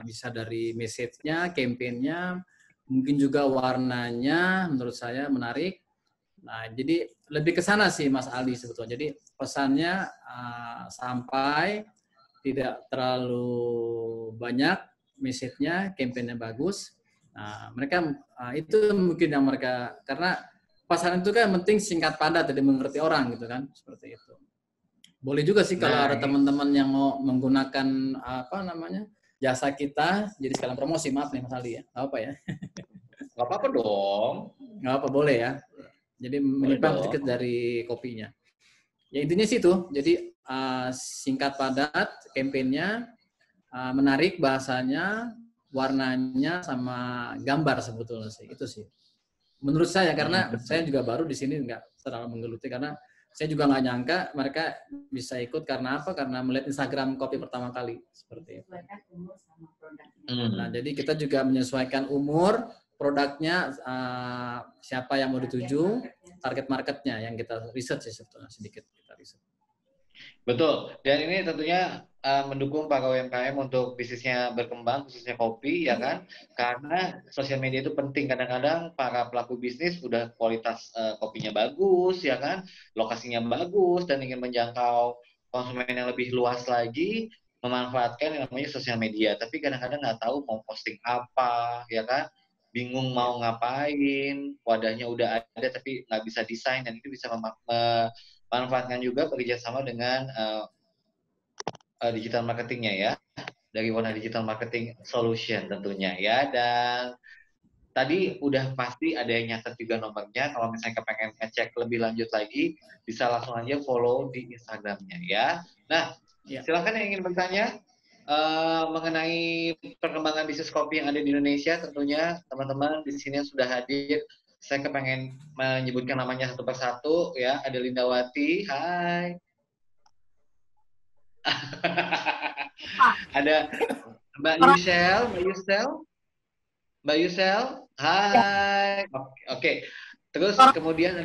bisa dari message-nya, campaign-nya, mungkin juga warnanya menurut saya menarik. Nah, jadi lebih ke sana sih Mas Aldi sebetulnya. Jadi pesannya sampai tidak terlalu banyak, message-nya, campaign-nya bagus. Nah, mereka itu mungkin yang mereka, karena pasaran itu kan penting singkat padat, jadi mengerti orang gitu kan, seperti itu. Boleh juga sih kalau ada teman-teman yang mau menggunakan apa namanya jasa kita, jadi sekalian promosi, maaf nih Mas Aldi ya, nggak apa ya?
Nggak apa-apa dong.
Nggak apa, boleh ya. Jadi menyimpang sedikit dari kopinya. Ya intinya sih itu. Jadi singkat padat, campaign-nya menarik bahasanya, warnanya sama gambar sebetulnya sih. Itu sih. Menurut saya karena saya juga baru di sini nggak terlalu menggeluti karena saya juga nggak nyangka mereka bisa ikut karena apa? Karena melihat Instagram kopi pertama kali seperti itu. Nah jadi kita juga menyesuaikan umur, produknya siapa yang mau dituju, target marketnya yang kita riset sih sebetulnya sedikit kita riset.
Betul, dan ini tentunya mendukung para UMKM untuk bisnisnya berkembang, khususnya kopi, ya kan? Karena sosial media itu penting. Kadang-kadang para pelaku bisnis udah kualitas kopinya bagus, ya kan? Lokasinya bagus, dan ingin menjangkau konsumen yang lebih luas lagi, memanfaatkan yang namanya sosial media. Tapi kadang-kadang nggak tahu mau posting apa, ya kan? Bingung mau ngapain, wadahnya udah ada tapi nggak bisa desain, dan itu bisa manfaatkan juga bekerjasama dengan digital marketingnya ya, dari Warna Digital Marketing Solution tentunya ya. Dan tadi udah pasti ada yang nyatet juga nomornya. Kalau misalnya pengen ngecek lebih lanjut lagi, bisa langsung aja follow di Instagramnya ya. Nah, silakan yang ingin bertanya mengenai perkembangan bisnis kopi yang ada di Indonesia. Tentunya teman-teman di sini yang sudah hadir, saya kepengen menyebutkan namanya satu persatu ya. Ada Lindawati, hai. Ada Mbak Yusel, hai. Oke. Terus kemudian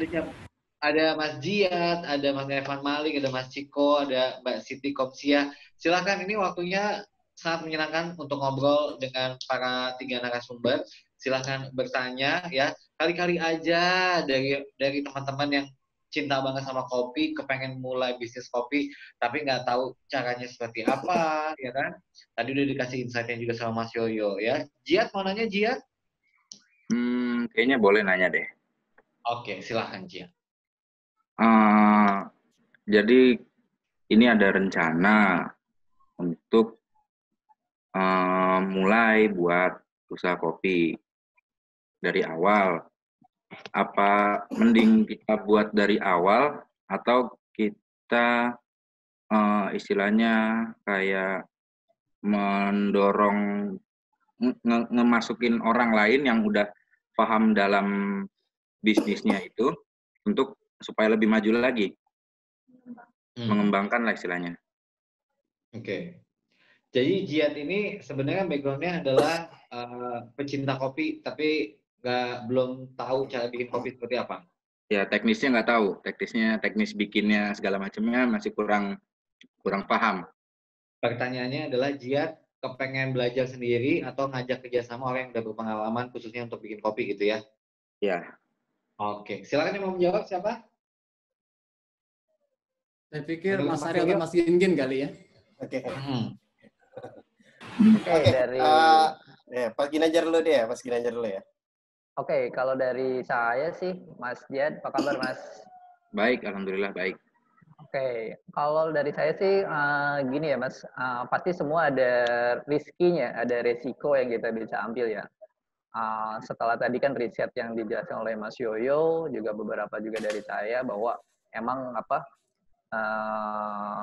ada Mas Jiat, ada Mas Evan Malik, ada Mas Ciko, ada Mbak Siti Kopsia. Silakan, ini waktunya sangat menyenangkan untuk ngobrol dengan para 3 narasumber. Silakan bertanya ya. Kali-kali aja dari teman-teman yang cinta banget sama kopi, kepengen mulai bisnis kopi, tapi nggak tahu caranya seperti apa, ya kan? Tadi udah dikasih insight-nya juga sama Mas Yoyo, ya. Jiat, mau nanya, Jiat?
Kayaknya boleh nanya deh.
Oke, silahkan, Jiat.
Jadi, ini ada rencana untuk mulai buat usaha kopi dari awal. Apa mending kita buat dari awal atau kita istilahnya kayak mendorong ngemasukin orang lain yang udah paham dalam bisnisnya itu untuk supaya lebih maju lagi, mengembangkan lah istilahnya.
Oke. Jadi Jiat ini sebenarnya background-nya adalah pecinta kopi, tapi belum tahu cara bikin kopi seperti apa.
Ya, teknisnya nggak tahu. Teknis bikinnya segala macamnya masih kurang paham.
Pertanyaannya adalah Jiat kepengen belajar sendiri atau ngajak kerjasama orang yang udah berpengalaman khususnya untuk bikin kopi gitu ya?
Ya.
Oke, silakan yang mau menjawab siapa?
Saya pikir Mas Ari atau Mas Gingin kali ya.
Oke.
Oke, dari
Pak Ginanjar dulu deh, Mas Ginanjar dulu ya.
Oke, kalau dari saya sih, Mas Jad, apa kabar Mas?
Baik, alhamdulillah baik.
Oke, kalau dari saya sih gini ya Mas, pasti semua ada riskinya, ada resiko yang kita bisa ambil ya. Setelah tadi kan riset yang dijelaskan oleh Mas Yoyo, juga beberapa juga dari saya bahwa emang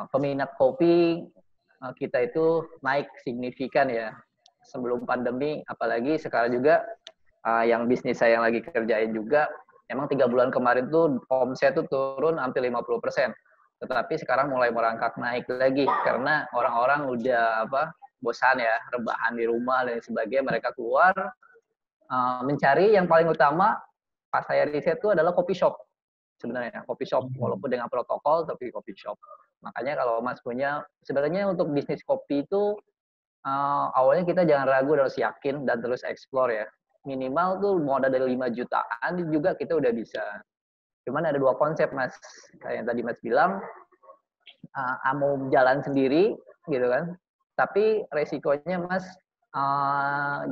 peminat kopi kita itu naik signifikan ya sebelum pandemi, apalagi sekarang juga yang bisnis saya yang lagi kerjain juga, emang 3 bulan kemarin tuh omset tuh turun hampir 50%. Tetapi sekarang mulai merangkak naik lagi karena orang-orang udah bosan ya, rebahan di rumah dan sebagainya, mereka keluar mencari yang paling utama pas saya riset itu adalah coffee shop. Sebenarnya coffee shop walaupun dengan protokol tapi coffee shop. Makanya kalau Mas punya, sebenarnya untuk bisnis kopi itu awalnya kita jangan ragu, harus yakin dan terus explore ya. Minimal tuh modal dari 5 jutaan juga kita udah bisa Cuman ada dua konsep Mas, kayak yang tadi Mas bilang, mau jalan sendiri gitu kan, tapi resikonya Mas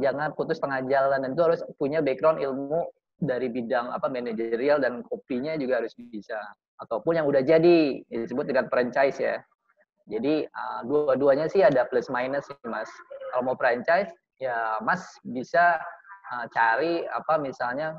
jangan putus tengah jalan, dan itu harus punya background ilmu dari bidang manajerial, dan kopinya juga harus bisa, ataupun yang udah jadi disebut dengan franchise ya. Jadi dua-duanya sih ada plus minus sih Mas. Kalau mau franchise ya Mas bisa cari misalnya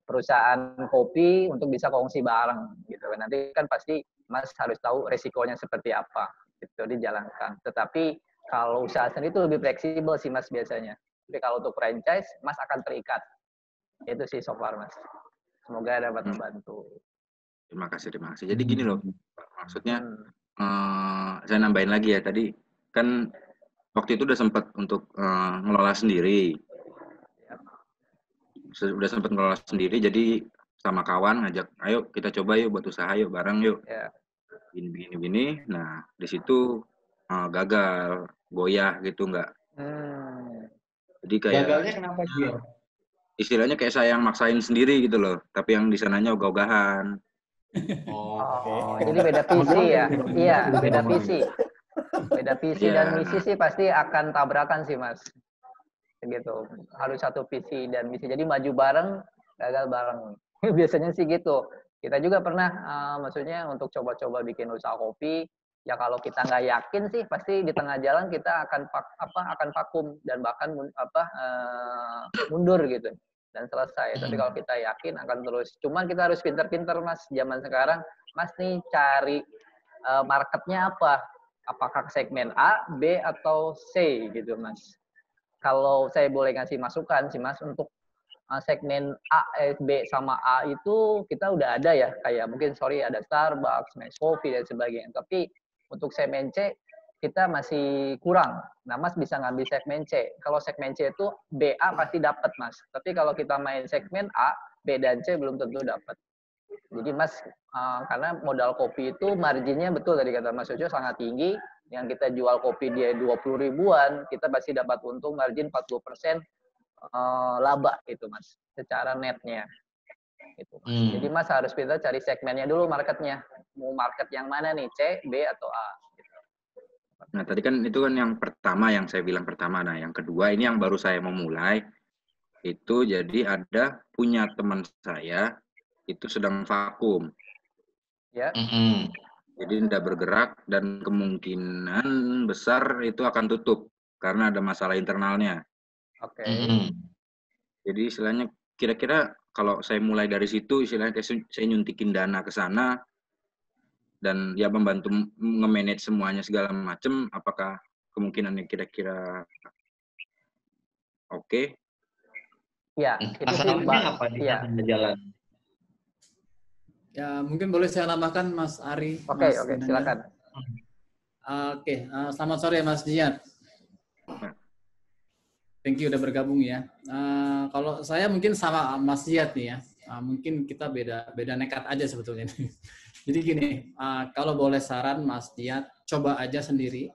perusahaan kopi untuk bisa kongsi bareng gitu kan. Nanti kan pasti Mas harus tahu resikonya seperti apa gitu dijalankan. Tetapi kalau usaha sendiri itu lebih fleksibel sih Mas biasanya. Tapi kalau untuk franchise Mas akan terikat. Itu sih so far Mas. Semoga dapat membantu.
Terima kasih. Jadi gini loh, maksudnya saya nambahin lagi ya, tadi kan waktu itu udah sempat untuk ngelola sendiri. Udah sempat ngelola sendiri, jadi sama kawan ngajak, ayo kita coba yuk buat usaha yuk bareng yuk. Gini. Nah, di situ gagal, goyah gitu enggak. Jadi kayak
gagalnya kenapa dia?
Istilahnya kayak saya yang maksain sendiri gitu loh, tapi yang di sananya ogah-ogahan.
Jadi beda visi ya. Iya, beda visi. Beda visi dan misi sih pasti akan tabrakan sih Mas. Gitu. Harus satu visi dan misi. Jadi maju bareng, gagal bareng. Biasanya sih gitu. Kita juga pernah maksudnya untuk coba-coba bikin usaha kopi, ya kalau kita nggak yakin sih pasti di tengah jalan kita akan vakum dan bahkan mundur gitu. Dan selesai. Tapi kalau kita yakin akan terus. Cuman kita harus pinter-pinter Mas zaman sekarang. Mas nih cari marketnya apa? Apakah segmen A, B, atau C gitu Mas. Kalau saya boleh ngasih masukan sih Mas, untuk segmen A, B, sama A itu kita udah ada ya. Kayak mungkin ada Starbucks, Nescoffee, dan sebagainya. Tapi untuk segmen C, kita masih kurang. Nah, Mas bisa ngambil segmen C. Kalau segmen C itu BA pasti dapat, Mas. Tapi kalau kita main segmen A, B dan C belum tentu dapat. Jadi, Mas, karena modal kopi itu marginnya betul tadi kata Mas Yojo sangat tinggi. Yang kita jual kopi dia 20 ribuan, kita pasti dapat untung margin 40% laba gitu, Mas. Secara netnya. Gitu, Mas. Jadi, Mas harus pintar cari segmennya dulu marketnya. Mau market yang mana nih, C, B, atau A.
Nah, tadi kan itu kan yang pertama, yang saya bilang pertama. Nah, yang kedua ini yang baru saya memulai. Itu jadi ada punya teman saya, itu sedang vakum.
Ya.
Jadi tidak bergerak dan kemungkinan besar itu akan tutup karena ada masalah internalnya.
Oke.
Jadi istilahnya kira-kira kalau saya mulai dari situ, istilahnya saya nyuntikin dana ke sana, dan ya membantu nge-manage semuanya segala macam, apakah kemungkinannya kira-kira oke?
Ya, itu
masalahnya apa di tengah jalan?
Ya, mungkin boleh saya nambahkan Mas Ari.
Oke, silakan.
Selamat sore Mas Dian. Thank you udah bergabung ya. Kalau saya mungkin sama Mas Diat nih ya. Mungkin kita beda nekat aja sebetulnya. Jadi gini, kalau boleh saran Mas Diat, coba aja sendiri.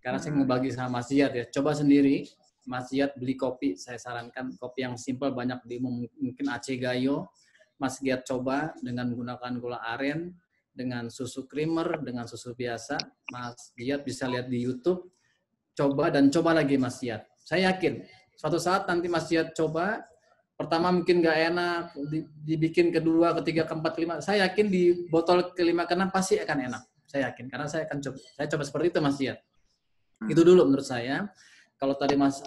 Karena saya mau bagi sama Mas Diat ya. Coba sendiri, Mas Diat beli kopi. Saya sarankan kopi yang simple, banyak di mungkin Aceh Gayo. Mas Diat coba dengan menggunakan gula aren, dengan susu creamer, dengan susu biasa. Mas Diat bisa lihat di YouTube. Coba dan coba lagi Mas Diat. Saya yakin, suatu saat nanti Mas Diat coba, pertama mungkin nggak enak, dibikin kedua, ketiga, keempat, kelima. Saya yakin di botol kelima, keenam pasti akan enak. Saya yakin, karena saya akan coba. Saya coba seperti itu Mas Diat. Itu dulu menurut saya. Kalau tadi Mas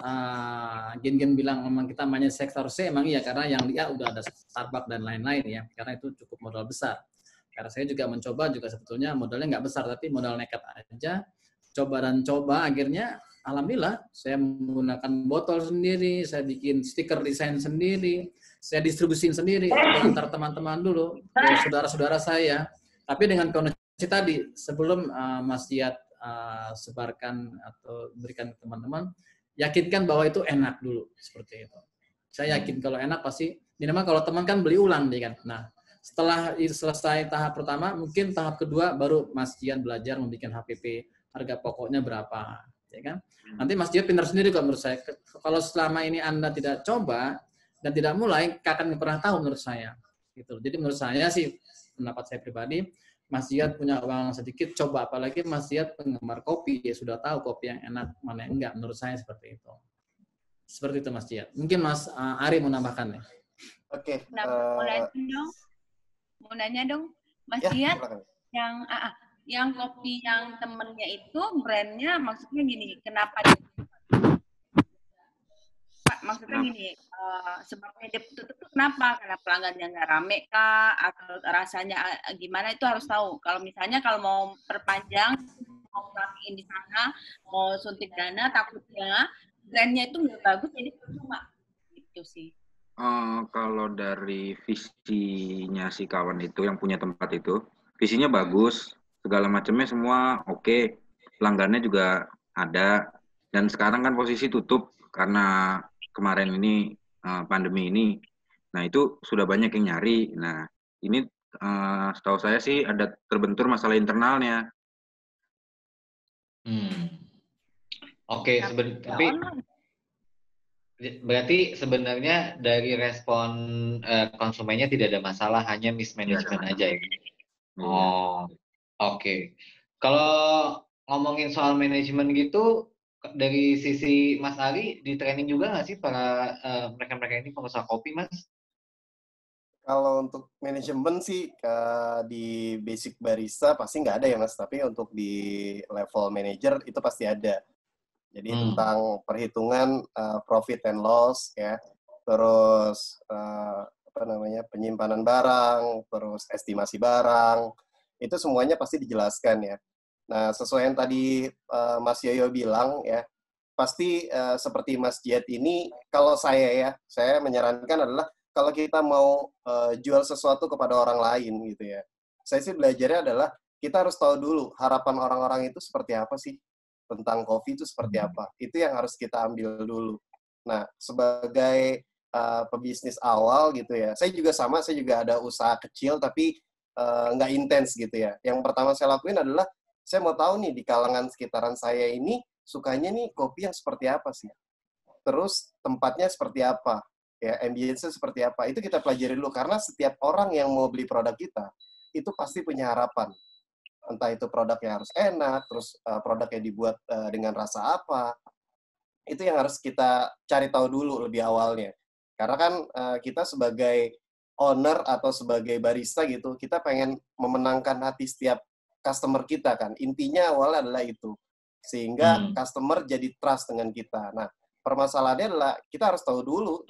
Gen bilang memang kita mainnya sektor C, emang iya, karena yang dia udah ada Starbucks dan lain-lain ya, karena itu cukup modal besar. Karena saya juga mencoba juga sebetulnya modalnya nggak besar, tapi modal nekat aja. Coba dan coba, akhirnya alhamdulillah saya menggunakan botol sendiri, saya bikin stiker desain sendiri, saya distribusin sendiri antar teman-teman dulu, saudara-saudara saya. Tapi dengan kondisi tadi, sebelum Mas Diat sebarkan atau berikan ke teman-teman, yakinkan bahwa itu enak dulu, seperti itu. Saya yakin kalau enak pasti, minimal kalau teman kan beli ulang nih kan. Nah, setelah selesai tahap pertama, mungkin tahap kedua baru Mas Dian belajar membuat HPP, harga pokoknya berapa, ya kan? Nanti Mas Dian pintar sendiri kok menurut saya. Kalau selama ini Anda tidak coba dan tidak mulai, akan pernah tahu menurut saya. gitu. Jadi menurut saya sih, pendapat saya pribadi, Mas Jiyad punya uang sedikit, coba, apalagi Mas Jiyad penggemar kopi, dia sudah tahu kopi yang enak mana yang enggak. Menurut saya seperti itu. Seperti itu Mas Jiyad. Mungkin Mas Ari mau nambahkan ya.
Oke.
Nah, mau nanya dong, Mas
Ya,
Jiyad,
silakan.
yang kopi yang temennya itu brandnya maksudnya gini, kenapa maksudnya gini, sebabnya dia tutup itu kenapa? Karena pelanggannya nggak rame kah? Atau rasanya gimana, itu harus tahu. Kalau misalnya kalau mau perpanjang, mau rapiin di sana, mau suntik dana, takutnya brandnya itu nggak bagus, jadi cuma itu sih.
Kalau dari visinya si kawan itu yang punya tempat itu, visinya bagus, segala macamnya semua oke, pelanggannya juga ada, dan sekarang kan posisi tutup karena kemarin ini pandemi ini. Nah itu sudah banyak yang nyari. Nah ini setahu saya sih ada terbentur masalah internalnya.
Oke, tapi berarti sebenarnya dari respon konsumennya tidak ada masalah, hanya mismanagement aja ya. Oh, oke. Kalau ngomongin soal manajemen gitu, dari sisi Mas Ari, di training juga nggak sih para mereka-mereka ini pengusaha kopi, Mas?
Kalau untuk manajemen sih di basic barista pasti nggak ada ya Mas, tapi untuk di level manager itu pasti ada. Jadi tentang perhitungan profit and loss ya, terus penyimpanan barang, terus estimasi barang, itu semuanya pasti dijelaskan ya. Nah sesuai yang tadi Mas Yoyo bilang ya, pasti seperti Mas Jiyad ini, kalau saya menyarankan adalah kalau kita mau jual sesuatu kepada orang lain gitu ya, saya sih belajarnya adalah kita harus tahu dulu harapan orang-orang itu seperti apa sih, tentang kopi itu seperti apa. Itu yang harus kita ambil dulu. Nah, sebagai pebisnis awal gitu ya, saya juga ada usaha kecil tapi nggak intens gitu ya. Yang pertama saya lakuin adalah, saya mau tahu nih di kalangan sekitaran saya ini, sukanya nih kopi yang seperti apa sih. Terus tempatnya seperti apa. Ya, ambience-nya seperti apa, itu kita pelajari dulu, karena setiap orang yang mau beli produk kita, itu pasti punya harapan. Entah itu produknya harus enak, terus produknya dibuat dengan rasa apa, itu yang harus kita cari tahu dulu lebih awalnya. Karena kan kita sebagai owner atau sebagai barista gitu, kita pengen memenangkan hati setiap customer kita kan, intinya awalnya adalah itu. Sehingga customer jadi trust dengan kita. Nah, permasalahannya adalah kita harus tahu dulu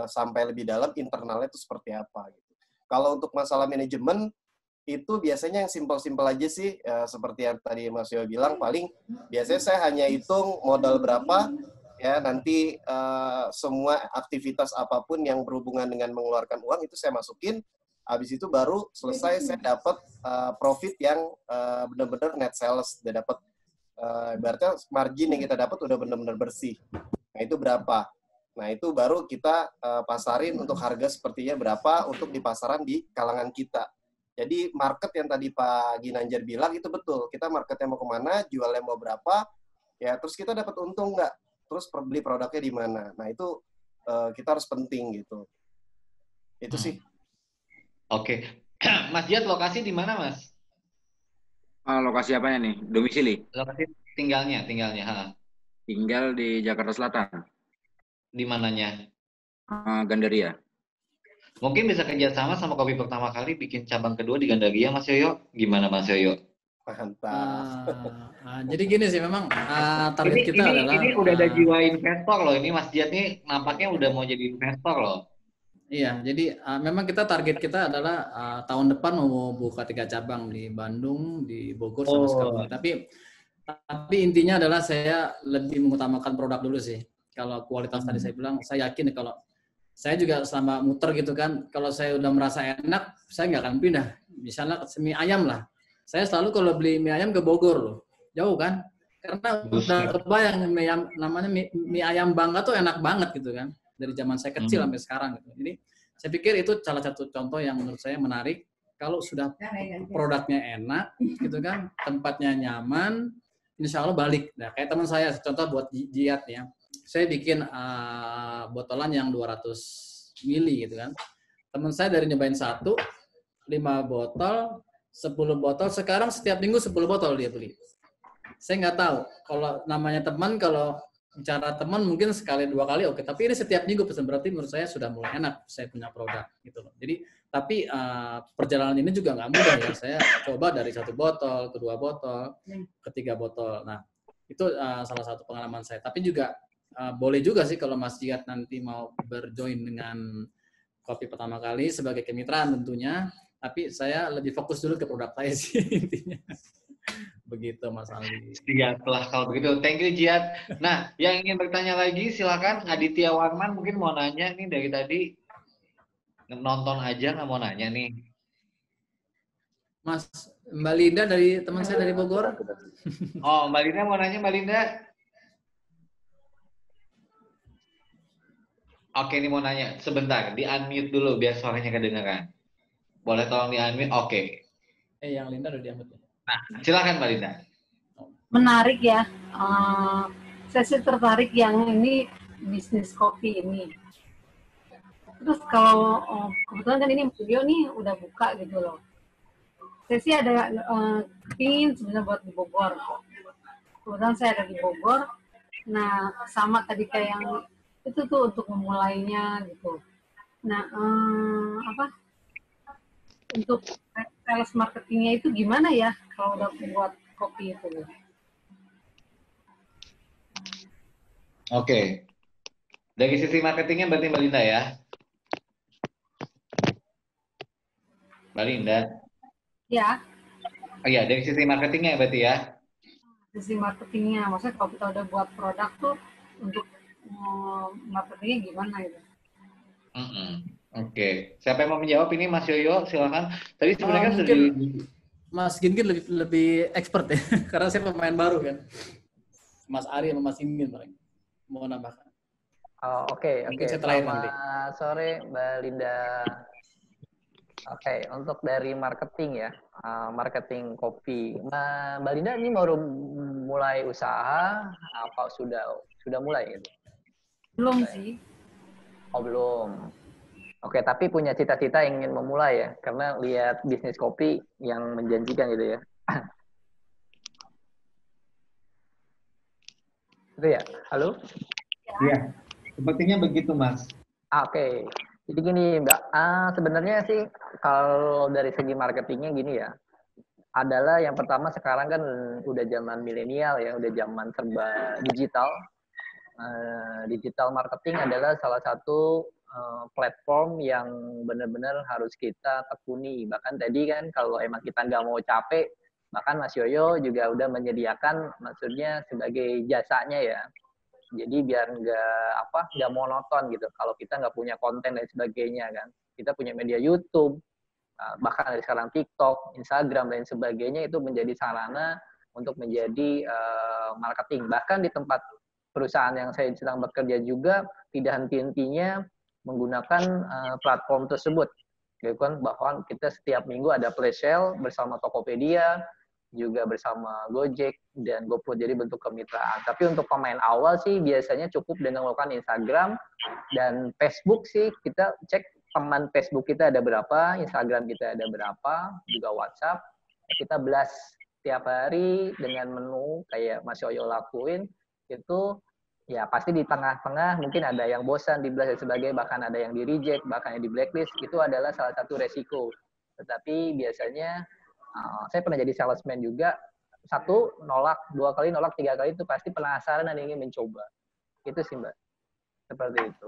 sampai lebih dalam internalnya itu seperti apa. Gitu. Kalau untuk masalah manajemen, itu biasanya yang simpel-simpel aja sih, seperti yang tadi Mas Yoyo bilang, paling biasanya saya hanya hitung modal berapa, ya nanti semua aktivitas apapun yang berhubungan dengan mengeluarkan uang itu saya masukin, habis itu baru selesai saya dapat profit yang benar-benar net sales, udah dapat berarti margin yang kita dapat udah benar-benar bersih. Nah itu berapa? Nah itu baru kita pasarin untuk harga sepertinya berapa untuk di pasaran di kalangan kita. Jadi market yang tadi Pak Ginanjar bilang itu betul. Kita marketnya mau kemana, jualnya mau berapa, ya terus kita dapat untung nggak? Terus beli produknya di mana? Nah itu kita harus penting gitu. Itu sih.
Oke. Mas Jiyad, lokasi di mana Mas?
Lokasi apanya nih? Domisili?
Lokasi tinggalnya.
Tinggal di Jakarta Selatan.
Di mananya?
Gandaria.
Mungkin bisa kerjasama sama Kopi Pertama Kali bikin cabang kedua di Gandaria, Mas Yoyo. Gimana Mas Yoyo?
Mantap.
Jadi gini sih, memang target kita adalah...
Ini udah ada jiwa investor loh. Ini Mas Jiyad nih nampaknya udah mau jadi investor loh.
Iya, jadi memang target kita adalah tahun depan mau buka 3 cabang di Bandung, di Bogor, sama Sukabumi. Tapi intinya adalah saya lebih mengutamakan produk dulu sih. Kalau kualitas tadi saya bilang, saya yakin kalau saya juga selama muter gitu kan, kalau saya udah merasa enak, saya nggak akan pindah. Misalnya mie ayam lah. Saya selalu kalau beli mie ayam ke Bogor loh. Jauh kan? Karena udah kebayang namanya mie ayam Bangga tuh enak banget gitu kan. Dari zaman saya kecil sampai sekarang gitu. Jadi saya pikir itu salah satu contoh yang menurut saya menarik. Kalau sudah produknya enak gitu kan, tempatnya nyaman, insya Allah balik. Nah, kayak teman saya, contoh buat Jiyad ya. Saya bikin botolan yang 200 mili gitu kan. Teman saya dari nyobain 1, 5 botol, 10 botol, sekarang setiap minggu 10 botol dia beli. Saya nggak tahu, kalau namanya teman, kalau bicara teman mungkin sekali 2 kali oke, tapi ini setiap minggu pesan, berarti menurut saya sudah mulai enak saya punya produk gitu loh. Jadi tapi perjalanan ini juga nggak mudah ya. Saya coba dari 1 botol, ke 2 botol, ke 3 botol. Nah itu salah satu pengalaman saya. Tapi juga boleh juga sih kalau Mas Jihad nanti mau berjoin dengan kopi pertama kali sebagai kemitraan tentunya. Tapi saya lebih fokus dulu ke produk saya sih intinya. Begitu Mas Aldi.
Siaplah kalau begitu. Thank you Jihad. Nah, yang ingin bertanya lagi silakan Aditya Warman mungkin mau nanya nih dari tadi. Nonton aja nggak mau nanya nih.
Mas, Mbak Linda dari teman saya dari Bogor.
Oh, Mbak Linda mau nanya, Mbak Linda. Oke, ini mau nanya. Sebentar, di-unmute dulu biar suaranya kedengaran. Boleh tolong di-unmute? Oke.
Yang Linda udah di-unmute.
Nah, silakan Mbak Linda.
Menarik ya. Saya sih tertarik yang ini bisnis kopi ini. Terus kalau kebetulan kan ini studio nih udah buka gitu loh. Saya sih ada kepingin sebenarnya buat di Bogor. Kebetulan saya ada di Bogor. Nah, sama tadi kayak yang itu tuh untuk memulainya gitu. Nah, untuk sales marketingnya itu gimana ya kalau udah buat kopi itu?
Oke. Dari sisi marketingnya berarti Mbak Linda ya? Mbak Linda?
Ya.
Oh iya, dari sisi marketingnya berarti ya?
Sisi marketingnya, maksudnya kalau kita udah buat produk tuh untuk marketingnya gimana gitu?
Oke. Siapa yang mau menjawab ini Mas Yoyo? Silakan. Tadi sebenarnya
mungkin Mas Gingin lebih expert ya, karena saya pemain baru kan. Mas Ari sama Mas Gingin paling mau nambahkan.
Oke.
Selamat
sore Mbak Linda. Oke, untuk dari marketing ya, marketing kopi. Mbak Linda ini baru mulai usaha apa sudah mulai gitu?
Belum sih.
Oh belum. Oke, tapi punya cita-cita ingin memulai ya, karena lihat bisnis kopi yang menjanjikan gitu ya. Itu ya? Halo?
Iya, sepertinya begitu Mas.
Oke. Jadi gini Mbak, sebenarnya sih kalau dari segi marketingnya gini ya, adalah yang pertama sekarang kan udah zaman milenial ya, udah zaman serba digital. Digital marketing adalah salah satu platform yang benar-benar harus kita tekuni. Bahkan tadi kan kalau emang kita nggak mau capek, bahkan Mas Yoyo juga udah menyediakan maksudnya sebagai jasanya ya. Jadi biar nggak monoton gitu. Kalau kita nggak punya konten dan sebagainya kan, kita punya media YouTube, bahkan dari sekarang TikTok, Instagram dan sebagainya itu menjadi sarana untuk menjadi marketing. Bahkan di tempat perusahaan yang saya sedang bekerja juga tidak henti-hentinya menggunakan platform tersebut. Gitu kan, bahwa kita setiap minggu ada flash sale bersama Tokopedia, juga bersama Gojek dan GoFood, jadi bentuk kemitraan. Tapi untuk pemain awal sih biasanya cukup dengan melakukan Instagram dan Facebook sih, kita cek teman Facebook kita ada berapa, Instagram kita ada berapa, juga WhatsApp. Kita blast tiap hari dengan menu kayak Mas Yoyo lakuin, itu ya pasti di tengah-tengah mungkin ada yang bosan di blast dan sebagainya, bahkan ada yang di reject, bahkan yang di blacklist. Itu adalah salah satu resiko. Tetapi biasanya saya pernah jadi salesman juga, 1 nolak, 2 kali nolak, 3 kali itu pasti penasaran dan ingin mencoba. Itu sih Mbak, seperti itu.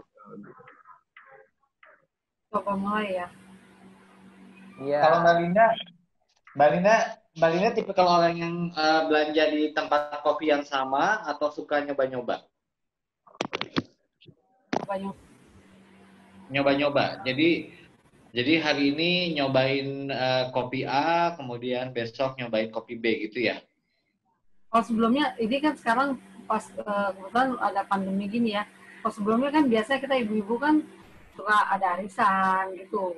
Coba mulai ya.
Iya.
Kalau Mbak Linda tipe kalau orang yang belanja di tempat kopi yang sama atau suka nyoba-nyoba? Nyoba-nyoba. Jadi hari ini nyobain kopi A, kemudian besok nyobain kopi B gitu ya?
Kalau sebelumnya, ini kan sekarang pas kebetulan ada pandemi gini ya. Kalau sebelumnya kan biasanya kita ibu-ibu kan suka ada arisan gitu.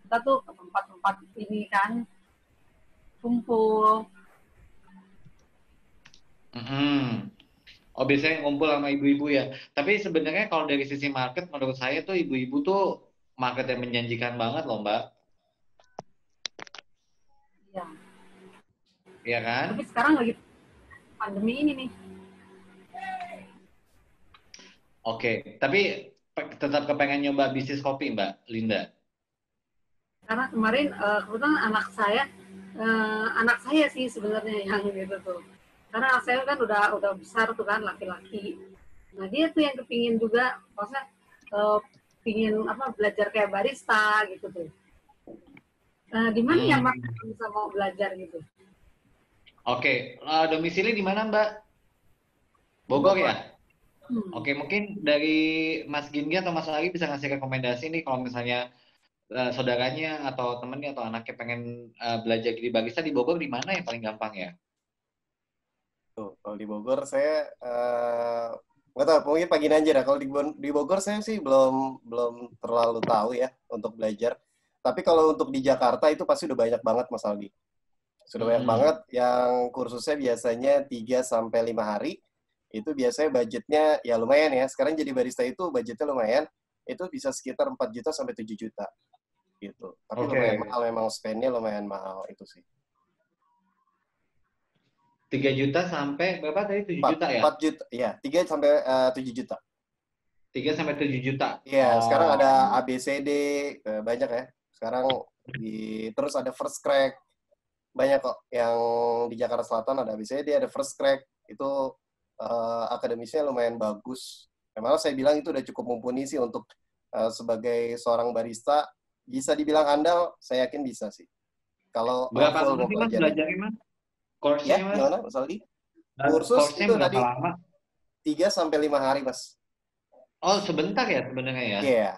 Kita tuh ke tempat-tempat ini kan kumpul.
Oh, biasanya ngumpul sama ibu-ibu ya. Tapi sebenarnya kalau dari sisi market, menurut saya tuh ibu-ibu tuh market yang menjanjikan banget loh, Mbak.
Iya.
Iya kan?
Tapi sekarang lagi pandemi ini nih.
Oke, tapi tetap kepengen nyoba bisnis kopi, Mbak Linda.
Karena kemarin kebetulan anak saya sih sebenarnya yang gitu tuh. Karena anak saya kan udah besar tuh kan, laki-laki. Nah dia tuh yang kepingin juga, maksudnya pingin belajar kayak barista gitu tuh. Di mana ya Mbak bisa mau belajar gitu?
Oke, domisili di mana Mbak? Bogor ya? Oke, mungkin dari Mas Ginggi atau Mas Ari bisa ngasih rekomendasi nih kalau misalnya saudaranya atau temennya atau anaknya pengen belajar jadi barista di Bogor, di mana yang paling gampang ya?
Tuh, kalau di Bogor saya nggak tahu, mungkin pagi aja dah. Kalau di Bogor saya sih belum terlalu tahu ya untuk belajar. Tapi kalau untuk di Jakarta itu pasti udah banyak banget Mas Aldi. Sudah banyak banget yang kursusnya biasanya 3-5 hari. Itu biasanya budgetnya ya lumayan ya. Sekarang jadi barista itu budgetnya lumayan. Itu bisa sekitar 4 juta sampai 7 juta. Gitu. Tapi lumayan mahal, memang spend-nya lumayan mahal itu sih.
3 juta sampai berapa tadi? 7 juta ya?
4 juta, ya. 3 sampai 7 juta.
3 sampai 7 juta?
Iya, sekarang ada ABCD, banyak ya. Sekarang terus ada First Crack. Banyak kok yang di Jakarta Selatan ada ABCD, ada First Crack. Itu akademisnya lumayan bagus. Malah saya bilang itu udah cukup mumpuni sih untuk sebagai seorang barista. Bisa dibilang handal, saya yakin bisa sih. Kalau
berapa lama sih Mas belajarnya Mas? Course-nya Mas?
Gimana Mas Aldi? Kursus itu tadi 3-5 hari Mas.
Oh, sebentar ya sebenarnya ya?
Iya.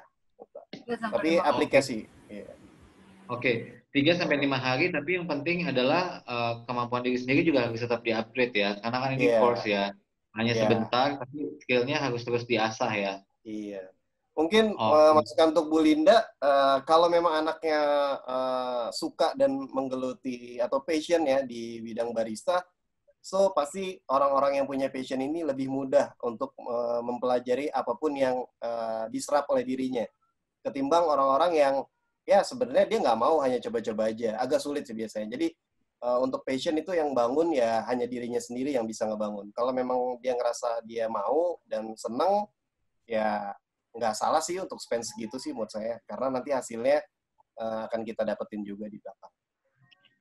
Tapi aplikasi.
Oke. 3-5 hari, tapi yang penting adalah kemampuan diri sendiri juga harus tetap di-upgrade ya. Karena kan ini course ya. Hanya sebentar, tapi skill-nya harus terus diasah ya.
Iya. Mungkin masukan untuk Bu Linda, kalau memang anaknya suka dan menggeluti atau passion ya di bidang barista, so pasti orang-orang yang punya passion ini lebih mudah untuk mempelajari apapun yang diserap oleh dirinya. Ketimbang orang-orang yang ya sebenarnya dia nggak mau, hanya coba-coba aja. Agak sulit sih biasanya. Jadi untuk passion itu yang bangun ya hanya dirinya sendiri yang bisa ngebangun. Kalau memang dia ngerasa dia mau dan seneng, ya nggak salah sih untuk spend segitu sih menurut saya. Karena nanti hasilnya akan kita dapetin juga di belakang.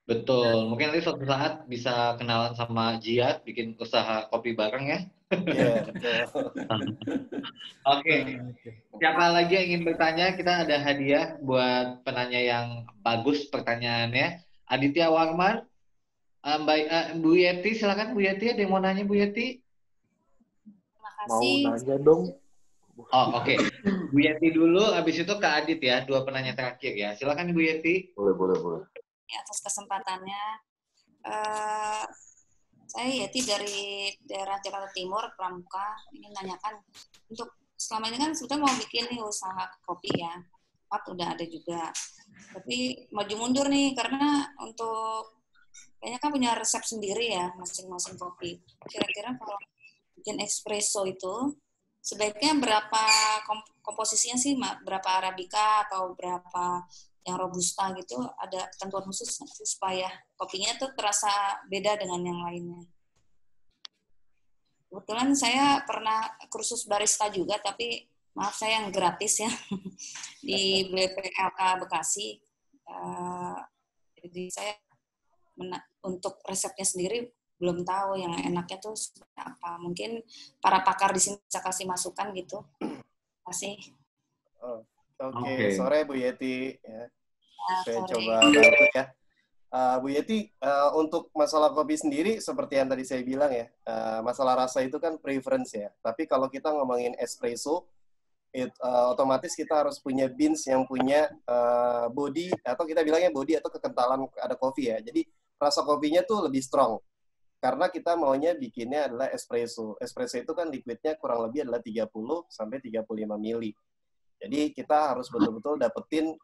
Betul. Mungkin nanti suatu saat bisa kenalan sama Jia, bikin usaha kopi bareng ya.
Iya, betul.
Oke. Siapa lagi yang ingin bertanya? Kita ada hadiah buat penanya yang bagus pertanyaannya. Aditya Warman, Bu Yeti, silakan Bu Yeti. Ada yang mau nanya Bu Yeti?
Mau nanya dong.
Oh, oke. Bu Yeti dulu, habis itu ke Adit ya, 2 penanya terakhir ya. Silakan Bu Yeti.
Boleh.
Atas kesempatannya. Saya Yeti dari daerah Jakarta Timur, Pramuka. Ingin nanyakan, untuk selama ini kan sudah mau bikin nih usaha kopi ya. Udah ada juga. Tapi maju mundur nih, karena untuk kayaknya kan punya resep sendiri ya, masing-masing kopi. Kira-kira kalau bikin espresso itu, sebaiknya berapa komposisinya sih, berapa Arabica atau berapa yang Robusta gitu, ada ketentuan khusus supaya kopinya tuh terasa beda dengan yang lainnya. Kebetulan saya pernah kursus barista juga, tapi maaf saya yang gratis ya, di BPLK Bekasi. Jadi saya untuk resepnya sendiri belum tahu yang enaknya tuh apa. Mungkin para pakar di sini bisa kasih masukan gitu. Terima kasih.
Oke. Sore Bu Yeti. Ya. Saya coba bantu ya. Bu Yeti, untuk masalah kopi sendiri, seperti yang tadi saya bilang ya, masalah rasa itu kan preference ya. Tapi kalau kita ngomongin espresso, otomatis kita harus punya beans yang punya body, atau kita bilangnya body atau kekentalan ada kopi ya. Jadi rasa kopinya tuh lebih strong. Karena kita maunya bikinnya adalah espresso. Espresso itu kan liquidnya kurang lebih adalah 30-35 mili. Jadi kita harus betul-betul dapetin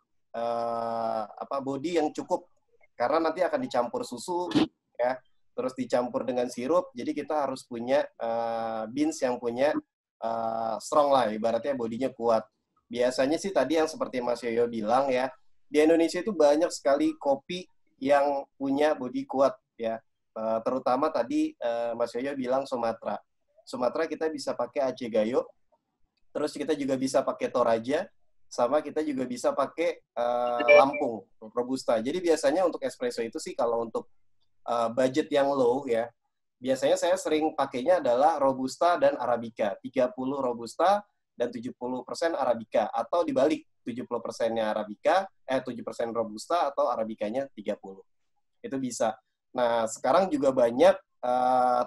body yang cukup. Karena nanti akan dicampur susu, ya, terus dicampur dengan sirup. Jadi kita harus punya beans yang punya strong lah, ibaratnya bodinya kuat. biasanya sih tadi yang seperti Mas Yoyo bilang ya, di Indonesia itu banyak sekali kopi yang punya bodi kuat ya. Terutama tadi Mas Yoyo bilang Sumatera. Sumatera kita bisa pakai Aceh Gayo, terus kita juga bisa pakai Toraja, sama kita juga bisa pakai Lampung, Robusta. Jadi biasanya untuk espresso itu sih kalau untuk budget yang low ya, biasanya saya sering pakainya adalah Robusta dan Arabica. 30 Robusta dan 70% Arabica. Atau dibalik, 70%-nya Arabica, 7% Robusta atau Arabicanya 30. Itu bisa. Nah, sekarang juga banyak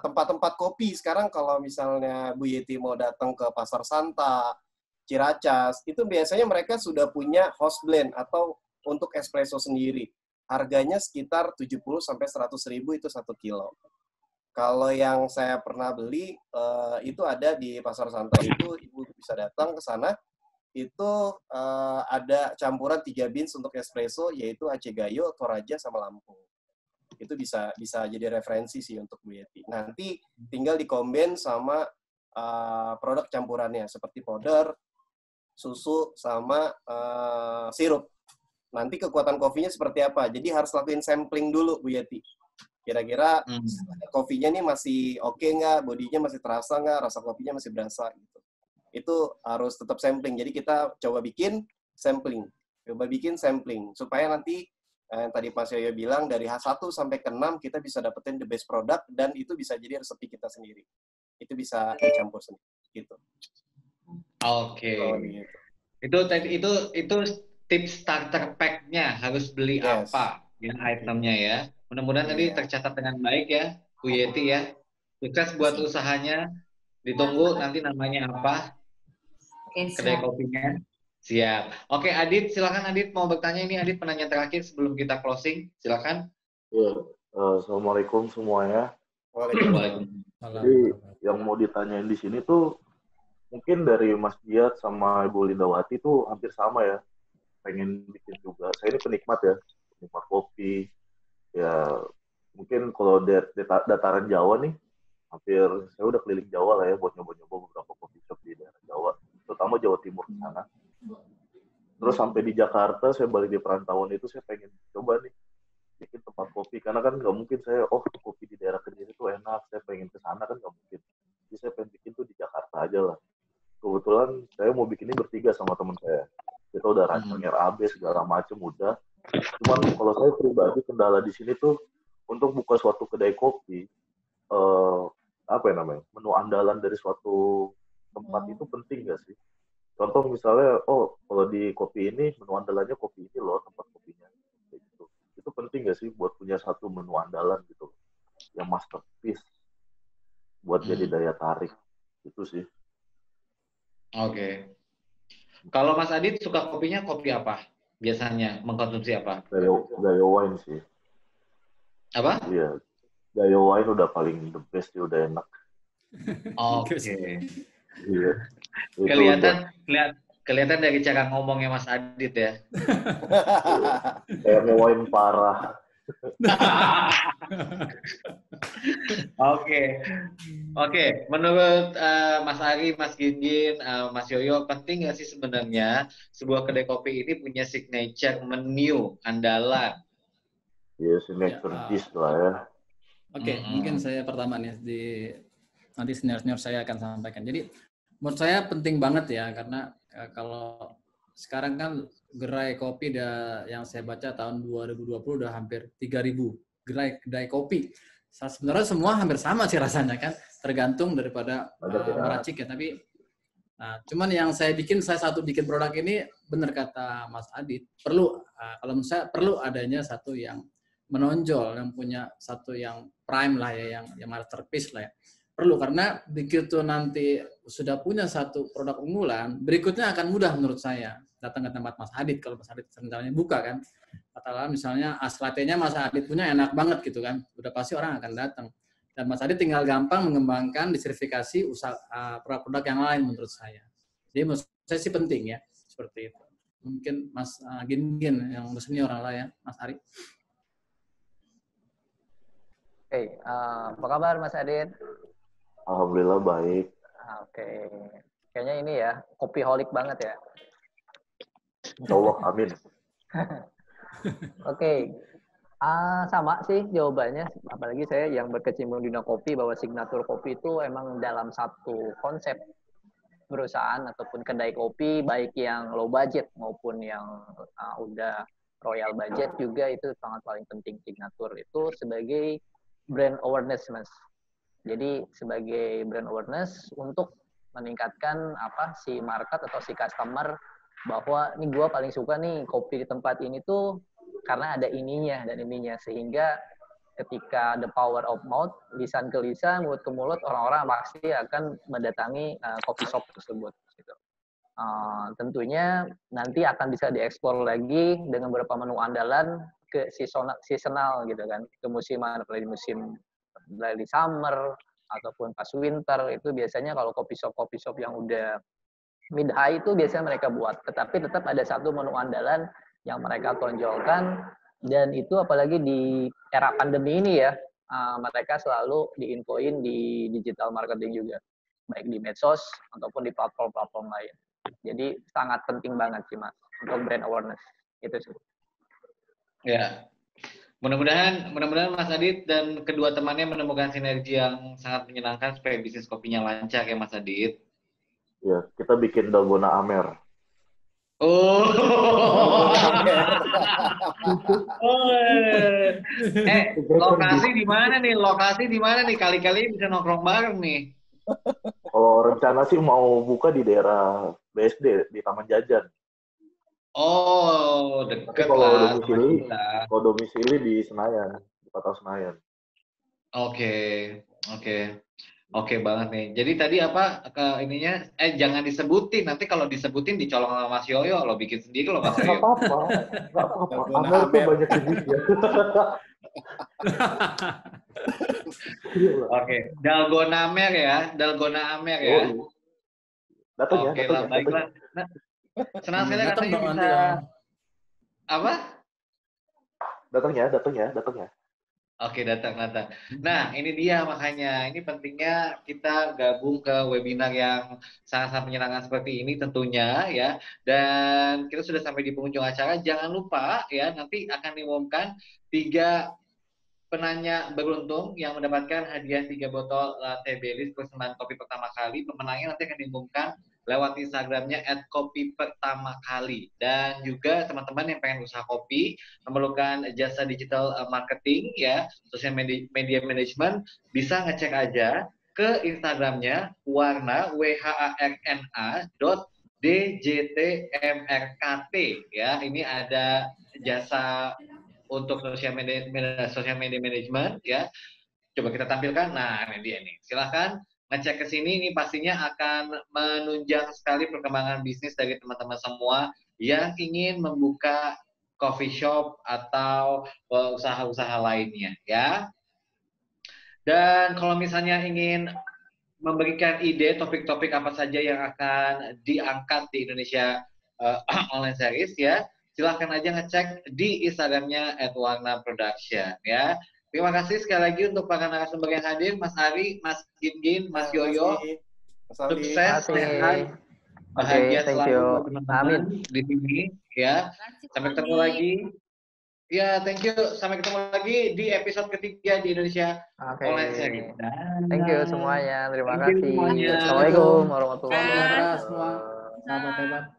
tempat-tempat kopi. Sekarang kalau misalnya Bu Yeti mau datang ke Pasar Santa, Ciracas, itu biasanya mereka sudah punya house blend atau untuk espresso sendiri. Harganya sekitar 70-100 ribu itu 1 kilo. Kalau yang saya pernah beli, itu ada di Pasar Santa itu, Ibu bisa datang ke sana, itu ada campuran 3 beans untuk espresso, yaitu Aceh Gayo, Toraja, sama Lampung. Itu bisa jadi referensi sih untuk Bu Yeti. Nanti tinggal dikombin sama produk campurannya, seperti powder, susu, sama sirup. Nanti kekuatan kopinya seperti apa. Jadi harus lakuin sampling dulu, Bu Yeti. Kira-kira kopinya nih masih oke nggak, bodinya masih terasa nggak, rasa kopinya masih berasa gitu. Itu harus tetap sampling. Jadi kita coba bikin sampling. Supaya nanti tadi Mas Yoyo bilang dari H1 sampai ke 6 kita bisa dapetin the best product, dan itu bisa jadi resepi kita sendiri. Itu bisa dicampur sendiri gitu.
Oke.
Gitu.
Itu tips starter pack-nya, harus beli apa yang itemnya ya. Mudah-mudahan tadi tercatat dengan baik ya, Bu Yeti ya. Sukses buat usahanya. Ditunggu nanti namanya apa, kedai kopinya. Siap. Oke, Adit, silakan Adit mau bertanya. Ini Adit penanya terakhir sebelum kita closing. Silakan.
Ya, Assalamualaikum semuanya.
Waalaikumsalam.
Jadi yang mau ditanyain di sini tuh mungkin dari Mas Diat sama Ibu Lindawati tuh hampir sama ya. Pengen bikin juga. Saya ini penikmat ya, penikmat kopi. Ya mungkin kalau dataran Jawa nih, hampir saya udah keliling Jawa lah ya buat nyoba-nyoba beberapa kopi shop di daerah Jawa, terutama Jawa Timur ke sana. Terus sampai di Jakarta, saya balik di perantauan itu, saya pengen coba nih bikin tempat kopi, karena kan nggak mungkin saya, kopi di daerah Kediri itu enak, saya pengen ke sana kan nggak mungkin. Jadi saya pengen bikin tuh di Jakarta aja lah. Kebetulan saya mau bikin ini bertiga sama teman saya. Kita udah rancang RAB segala macam udah. Cuman kalau saya pribadi kendala di sini tuh untuk buka suatu kedai kopi, menu andalan dari suatu tempat itu penting nggak sih? Contoh misalnya, kalau di kopi ini menu andalannya kopi ini loh, tempat kopinya. Gitu. Itu penting nggak sih buat punya satu menu andalan gitu, yang masterpiece buat jadi daya tarik. Itu sih.
Oke. Kalau Mas Adit suka kopinya kopi apa? Biasanya mengkonsumsi apa?
Gayo wine sih.
Apa?
Iya. Gayo wine udah paling the best, udah enak.
Oke.
Iya.
Kelihatan dari cara ngomongnya Mas Adit ya.
Kayak wine parah.
Oke. Menurut Mas Ari, Mas Gingin, Mas Yoyo, penting nggak sih sebenarnya sebuah kedai kopi ini punya signature menu andalan?
Iya, signature dish lah ya.
Oke, mungkin saya pertama nih, nanti senior-senior saya akan sampaikan. Jadi menurut saya penting banget ya, karena kalau sekarang kan gerai kopi yang saya baca tahun 2020 udah hampir 3.000 gerai kopi. Sebenarnya semua hampir sama sih rasanya kan, tergantung daripada meracik ya. Tapi cuman yang saya bikin produk ini, benar kata Mas Adit, perlu kalau menurut saya perlu adanya satu yang menonjol, yang punya satu yang prime lah ya, yang masterpiece lah ya. Perlu, karena begitu nanti sudah punya satu produk unggulan, berikutnya akan mudah menurut saya datang ke tempat Mas Adit. Kalau Mas Adit rencananya buka kan, katakanlah misalnya latte-nya Mas Adit punya enak banget gitu kan, udah pasti orang akan datang. Dan Mas Adit tinggal gampang mengembangkan diversifikasi produk-produk yang lain menurut saya. Jadi menurut saya sih penting ya, seperti itu. Mungkin Mas Gingin yang senior lah ya, Mas Ari.
Oke, apa kabar Mas Adit?
Alhamdulillah baik.
Oke, kayaknya ini ya, kopiholik banget ya.
Insya Allah, amin.
Oke. Sama sih jawabannya, apalagi saya yang berkecimpung di dunia kopi, bahwa signature kopi itu emang dalam satu konsep perusahaan ataupun kedai kopi, baik yang low budget maupun yang udah royal budget juga, itu sangat paling penting signature itu sebagai brand awareness, Mas. Jadi sebagai brand awareness untuk meningkatkan si market atau si customer, bahwa ini gue paling suka nih kopi di tempat ini tuh karena ada ininya dan ininya, sehingga ketika the power of mouth, lisan ke lisan, mulut ke mulut, orang-orang pasti akan mendatangi coffee shop tersebut. Gitu. Tentunya nanti akan bisa dieksplor lagi dengan beberapa menu andalan ke seasonal gitu kan, ke musiman, apalagi musim dari summer ataupun pas winter, itu biasanya kalau coffee shop yang udah mid high itu biasanya mereka buat, tetapi tetap ada satu menu andalan yang mereka tonjolkan, dan itu apalagi di era pandemi ini ya, mereka selalu diinfoin di digital marketing juga, baik di medsos ataupun di platform-platform lain. Jadi sangat penting banget sih Mas untuk brand awareness itu sih.
Ya, mudah-mudahan Mas Adit dan kedua temannya menemukan sinergi yang sangat menyenangkan supaya bisnis kopinya lancar ya Mas Adit.
Ya, kita bikin dalgona Amer.
Oh. Lokasi di mana nih? Kali-kali bisa nongkrong bareng nih.
Kalau rencana sih mau buka di daerah BSD, di Taman Jajan.
Oh, deket lah.
Kalau domisili di Senayan, di Kota Senayan.
Oke banget nih. Jadi tadi ininya jangan disebutin. Nanti kalau disebutin dicolong sama Mas Yoyo, lo bikin sendiri lo Mas Yoyo.
Nggak apa-apa. Amer tuh banyak jenisnya.
Oke, Dalgona Amer ya.
Datang ya.
Oke lah, baiklah. Nah, senang sekali katanya bisa apa?
Datang ya.
Oke, datang. Nah, ini dia makanya. Ini pentingnya kita gabung ke webinar yang sangat-sangat menyenangkan seperti ini tentunya ya. Dan kita sudah sampai di penghujung acara. Jangan lupa ya, nanti akan diumumkan 3 penanya beruntung yang mendapatkan hadiah 3 botol latte Baileys persembahan kopi pertama kali. Pemenangnya nanti akan diumumkan lewat Instagramnya @kopipertamakali. Dan juga teman-teman yang pengen usaha kopi, memerlukan jasa digital marketing ya, social media management, bisa ngecek aja ke Instagramnya warna warna.djtmrkt ya. Ini ada jasa untuk social media management ya. Coba kita tampilkan. Nah, ini dia nih. Silahkan ngecek ke sini, ini pastinya akan menunjang sekali perkembangan bisnis dari teman-teman semua yang ingin membuka coffee shop atau usaha-usaha lainnya ya. Dan kalau misalnya ingin memberikan ide topik-topik apa saja yang akan diangkat di Indonesia Online Series ya, silahkan aja ngecek di Instagramnya @warna_production ya. Terima kasih sekali lagi untuk para narasumber yang hadir, Mas Ari, Mas Gin, Mas Yoyo. Sukses, sehat, bahagia selalu teman-teman di sini ya. Sampai ketemu lagi. Ya, thank you. Sampai ketemu lagi di episode ketiga di Indonesia Online Series.
Thank you semuanya. Terima
Thank you
kasih.
semuanya.
Assalamualaikum warahmatullahi
Sehat
wabarakatuh.
semua. Sahabat hebat.